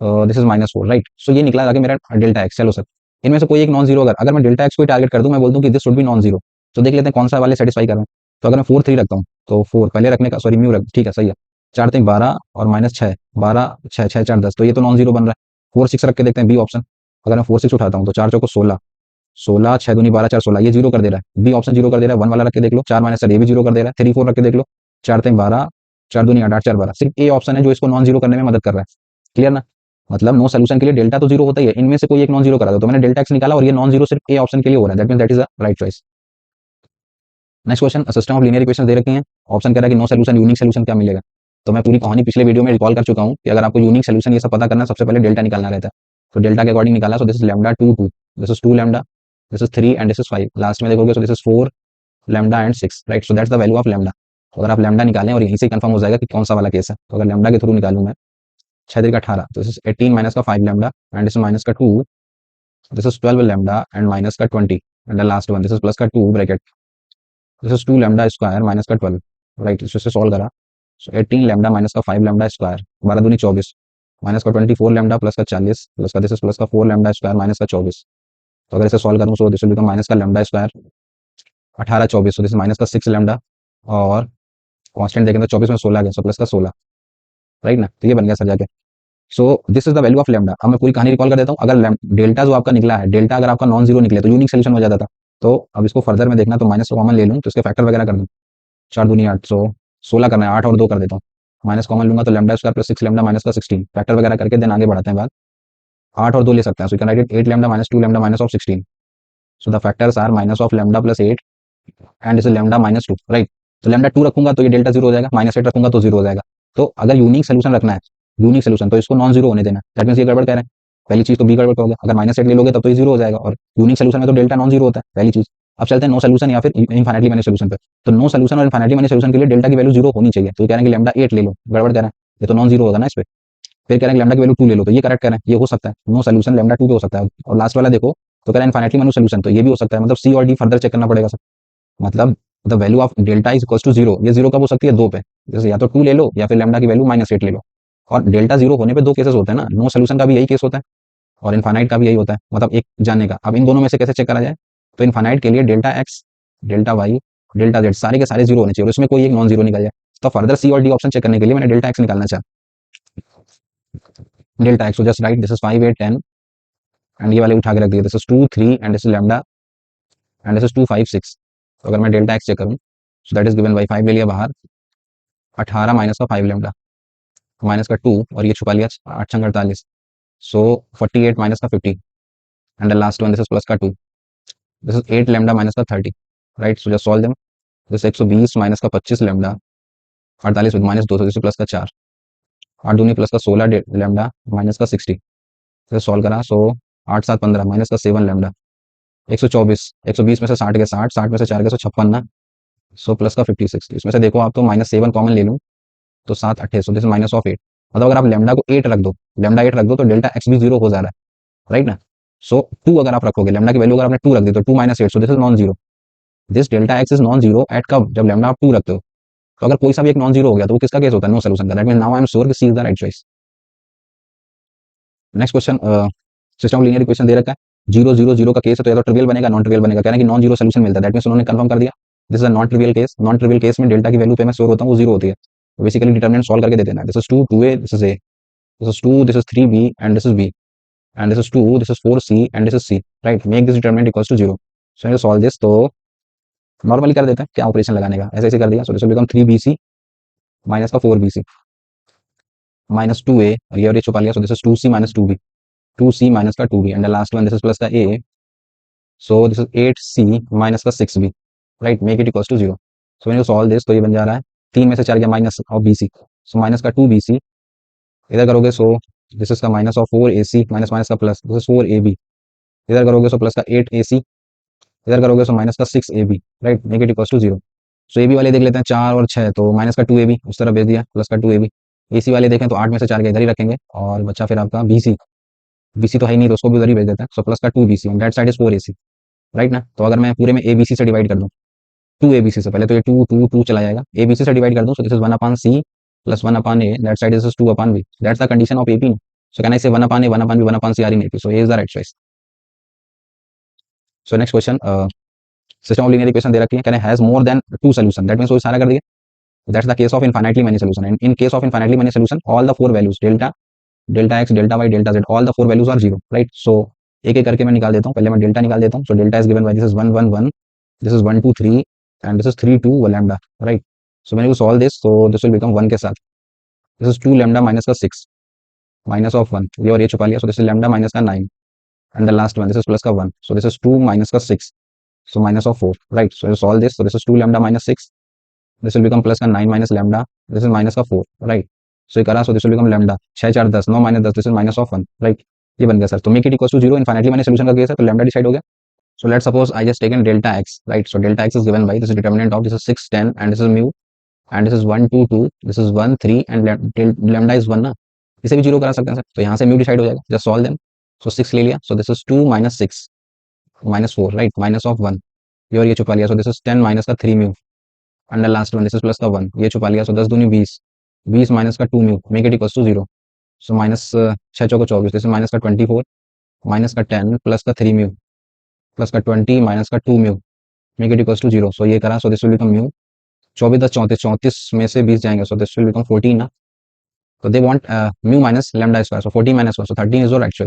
दिस इज माइनस 4, राइट? सो ये निकला जाके मेरा डेल्टा एक्स। चलो सर, इनमें से कोई एक नॉन जीरो, अगर अगर मैं डेल्टा एक्स को टारगेट कर दूं, मैं बोल दूं कि this should be non zero, तो देख लेते हैं कौन सा वाले सेटिस्फाई कर रहे हैं। तो अगर मैं 4 3 रखता हूँ, तो 4 पहले रखने का, सॉरी म्यू रख, ठीक है सही है, 4 3 12 और माइनस 6 12 6 6 4 10, तो ये तो नॉन जीरो बन रहा है। 4 6 रख के देखते हैं बी ऑप्शन, अगर मैं 4 6 उठाता हूँ तो 4 चौको 16, 16 6 दूनी 12 4 16, ये जीरो कर दे रहा है, बी ऑप्शन जीरो कर दे रहा है। 1 वाला रख के देख लो, 4 माइनस 4 ये भी जीरो कर दे रहा है। 3 4 रख के देख लो, 4 3 12 4 दूनी 8 8 4 12, सिर्फ ए ऑप्शन है जो इसको नॉन जीरो करने में मदद कर रहा है। क्लियर ना? मतलब नो सोल्यूशन के लिए डेल्टा तो जीरो होता ही है, इनमें से कोई एक नॉन जीरो करा दो, तो मैंने डेल्टा एक्स निकाला और ये नॉन जीरो सिर्फ ए ऑप्शन के लिए हो रहा है, that means that is the right choice. Next question, system of linear equation दे रखे हैं, ऑप्शन कह रहा है कि नो सोल्यूशन यूनिक सोल्यूशन क्या मिलेगा। तो मैं पूरी कहानी पिछले वीडियो में रिकॉल कर चुका हूँ कि अगर आपको यूनिक सोल्यूशन ये सब पता करना है, सबसे पहले डेल्टा निकालना रहता है। तो डेल्टा के अकॉर्डिंग निकाला, सो this is lambda 2 2, this is 2 lambda, this is 3 and this is 5, last में देखोगे, सो this is 4 lambda and 6, right? So that's the value of lambda. तो अगर आप लैम्डा निकालें और यहीं से कंफर्म हो जाएगा कि कौन सा वाला केस है। तो अगर लैम्डा के थ्रू निकालूं मैं, 6 3 का 18, तो दिस इज 18 माइनस का 5 lambda and this is minus का 2, this is 12 lambda and minus का 20, and the last one this is plus का 2 bracket, this is 2 lambda square minus का 12, right? इससे सॉल्व करा, so 18 lambda minus का 5 lambda square, 12 दूनी 24, माइनस का 24 lambda प्लस का 40 प्लस का दिस इज प्लस का 4 lambda square माइनस का 24। तो अगर इसे सॉल्व करूँ, सो दिस विल बिकम माइनस का lambda square 18 24, so this minus का 6 lambda, और कांस्टेंट देखें तो 24 में 16 गया, सो प्लस का 16, राइट ना? तो ये बन गया सर जाके। सो this is the value of lambda. अब मैं पूरी कहानी रिकॉल कर देता हूँ, अगर डेल्टा जो आपका निकला है, डेल्टा अगर आपका नॉन जीरो निकले तो यूनिक सोल्यूशन हो जाता था। तो अब इसको फर्दर में देखना, तो माइनस कॉमन ले लूँ तो इसके फैक्टर वगैरह कर दूँ, 4 दूनी 8, सो 16 करना है, 8 और 2 कर देता हूँ, माइनस कॉमन लूंगा तो lambda square plus 6 lambda minus का 16, फैक्टर वगैरह करके देन आगे बढ़ाते हैं बात। 8 और 2 ले सकते हैं, so you can write it 8 lambda minus 2 lambda minus of 16, so the factors are minus of lambda plus 8 and is lambda minus 2, right? तो लैम्डा 2 रखूंगा तो ये डेल्टा जीरो हो जाएगा, माइनस 8 रखूंगा तो जीरो हो जाएगा। तो अगर यूनिक सोल्यूशन रखना है, यूनिक सोल्यूशन, तो इसको नॉन जीरो होने देना, दैट मींस ये गड़बड़ कह रहे हैं। पहली चीज तो बी गड़बड़ होगा, अगर माइनस 8 ले लोगे तब तो ये जीरो हो जाएगा, और यूनिक सोल्यूशन में तो डेल्टा नॉन जीरो होता है, पहली चीज। अब चलते हैं नो सोल्यूशन या फिर इनफाइनाइटली मैनी सोल्यूशन पे। तो नो सोल्यूशन और इनफाइनाइटली मैनी सोल्यूशन के लिए डेल्टा की वैल्यू जीरो होनी चाहिए, तो कह रहे हैं कि लैम्डा 8 ले लो, गड़बड़ कह रहे हैं, ये तो नॉन जीरो होगा ना इस पे। फिर कह रहे हैं लैम्डा की वैल्यू 2 ले लो, तो ये करेक्ट कह रहे हैं, ये हो सकता है, नो सोल्यूशन लैम्डा 2 पे हो सकता है। और लास्ट वाला देखो, तो कह रहे हैं इनफाइनाइटली मैनी सोल्यूशन, तो ये भी हो सकता है, मतलब सी और डी फर्दर चेक करना पड़ेगा सर। मतलब the value of delta is equal to zero, ये जीरो कब हो सकती है? 2 पे, जैसे या तो 2 ले लो या फिर लैम्डा की वैल्यू माइनस 8 ले लो। और डेल्टा जीरो होने पे दो केसेस होते हैं ना, नो सोल्यूशन का भी यही केस होता है और इनफाइनाइट का भी यही होता है, मतलब एक जानने का। अब इन दोनों में से कैसे चेक करा जाए? तो इनफाइनाइट के लिए delta x delta y delta z सारे के सारे जीरो होने चाहिए, और इसमें कोई एक नॉन जीरो निकल जाए। तो फर्दर सी और डी ऑप्शन चेक करने के लिए मैंने डेल्टा एक्स निकालना चाहा, delta x, just right this is 5 8 10, and ये वाले उठा के रख दिए, this is 2 3 and this is lambda and this is 2 5 6। तो अगर मैं डेल्टा एक्स चेक करूँ, सो दैट इज गिवन बाई 5 ले लिया बाहर, 18 माइनस का 5 लैम्डा माइनस का 2, और ये छुपा लिया 8 छंग 48, सो 48 माइनस का 50, and the last one this is plus का 2, दिस इज 8 लैम्डा माइनस का 30, right? So just solve them, this 120 minus का 25 lambda 48 with minus 200, this plus का 4, 8 दूनी प्लस का 16 लैम्डा माइनस का 60, फिर सॉल्व करा, सो 8 7 15 माइनस का 7 लैम्डा 124, 120 में से 60 के 60, 60 में से 4 के 156 ना, सो प्लस का 56, इसमें से देखो आप तो माइनस 7 कॉमन ले लूँ तो 7 8, सो दिस माइनस ऑफ 8। मतलब अगर आप लैम्डा को 8 रख दो, लैम्डा 8 रख दो तो डेल्टा एक्स भी जीरो हो जा रहा है, राइट ना? सो 2 अगर आप रखोगे, लैम्डा की वैल्यू अगर आपने 2 रख दी तो 2 minus 8, so this is non zero, this delta x is non zero at कब? जब लैम्डा आप 2 रखते हो। तो अगर कोई सा भी एक नॉन जीरो हो गया तो वो किसका केस होता है? नो सोल्यूशन का। That mean now I am sure कि C is the right choice. Next question, system linear equation दे रखा है, 0 0 0 का केस है, तो या तो ट्रिवियल बनेगा नॉन ट्रिवियल बनेगा, कह रहे हैं कि नॉन जीरो सोल्यूशन मिलता है, दैट मींस उन्होंने कंफर्म कर दिया this is a non trivial case में डेल्टा की वैल्यू पे मैं श्योर होता हूँ वो जीरो होती है, तो बेसिकली डिटर्मिनेंट सॉल्व करके दे देना, this is 2 2a, this is a, this is 2, this is 3b and this is b, and this is 2, this is 4c and this is c, right, make this determinant equals to 0। So solve this, तो नॉर्मली कर देते हैं, क्या ऑपरेशन लगाने का, ऐसे ऐसे कर दिया, so this will become 3bc minus का 4bc माइनस 2a, और ये छुपा लिया, so this is 2c minus 2b, 2c minus का 2b, and the last one this is plus का a, so this is 8c minus का 6b, right, make it equals to 0। So when you solve this, तो ये बन जा रहा है 3 में से 4 गया minus of bc, so minus का 2bc, इधर करोगे सो दिस इज का minus of 4ac minus minus का प्लस, दिस इज 4ab, इधर करोगे सो प्लस का 8ac, इधर करोगे सो माइनस का 6ab, right, make it equals to 0। So a b वाले देख लेते हैं 4 और 6, तो माइनस का 2ab उस तरफ भेज दिया, प्लस का 2ab, AC वाले देखें तो 8 में से 4 के इधर ही रखेंगे, और बच्चा फिर आपका BC, BC तो है ही नहीं, तो उसको भी उधर ही भेज देते हैं, सो प्लस का 2BC and that side is 4AC, right ना। तो अगर मैं पूरे में ABC से डिवाइड कर दूं, 2ABC से, पहले तो ये 2 2 2 चला जाएगा, ABC से डिवाइड कर दूं, so this is 1 upon C plus 1 upon A, that side is 2 upon B, that's the condition of AP, so can I say 1 upon A 1 upon B 1 upon C are in AP, so A is the right choice. So next question, system of linear equation दे रखी है, can has more than 2 solution, that means वो सारा कर दिया, that's the case of infinitely many solution, and in case of infinitely many solution all the four values delta, delta x, delta y, delta z, all the four values are zero, right? So एक एक करके मैं निकाल देता हूँ, पहले मैं डेल्टा निकाल देता हूँ, so delta is given by this is 1 1 1, this is 1 2 3 and this is 3 2 lambda, right? So when you solve this, so this will become 1 के साथ, this is 2 lambda minus का 6 minus of 1, ये और ये छुपा लिया, so this is lambda minus का 9 and the last one this is plus का 1, so this is 2 minus का 6, so minus of 4, right? So you solve this, so this is 2 lambda minus 6, this will become plus का 9 minus lambda, this is minus का 4, right? So ये करा, so this will become lambda 6 4 10 9 minus 10, this is minus of 1, right? ये बन गया सर, तो make it equals to 0, infinitely मैंने सोल्यूशन का केस है, तो lambda डिसाइड हो गया। So let's suppose I just taken delta x, right? So delta x is given by this is determinant of this is 6 10 and this is mu and this is 1 2 2, this is 1 3 and lambda is 1 ना, इसे भी जीरो करा सकते हैं सर, तो यहाँ से mu डिसाइड हो जाएगा, जस्ट सॉल्व देम, so 6 ले लिया, so this is 2 minus 6 minus 4, right, minus of 1, ये और ये छुपा लिया, so this is 10 minus का 3 mu and the last one this is plus का 1, ये छुपा लिया, so 10 दूनी 20, 20 माइनस का 2 mu, make it equals to 0, so minus 6 चौको 24, दिस इज माइनस का 24 माइनस का 10 प्लस का 3 म्यू प्लस का 20 माइनस का 2 mu, make it equals to 0, so ये करा, so this will become mu, 24 10 34, 34 में से 20 जाएंगे, सो दिस विल बिकम 14 ना, तो they want mu minus lambda square, so 14 minus 1, so 13 is your actual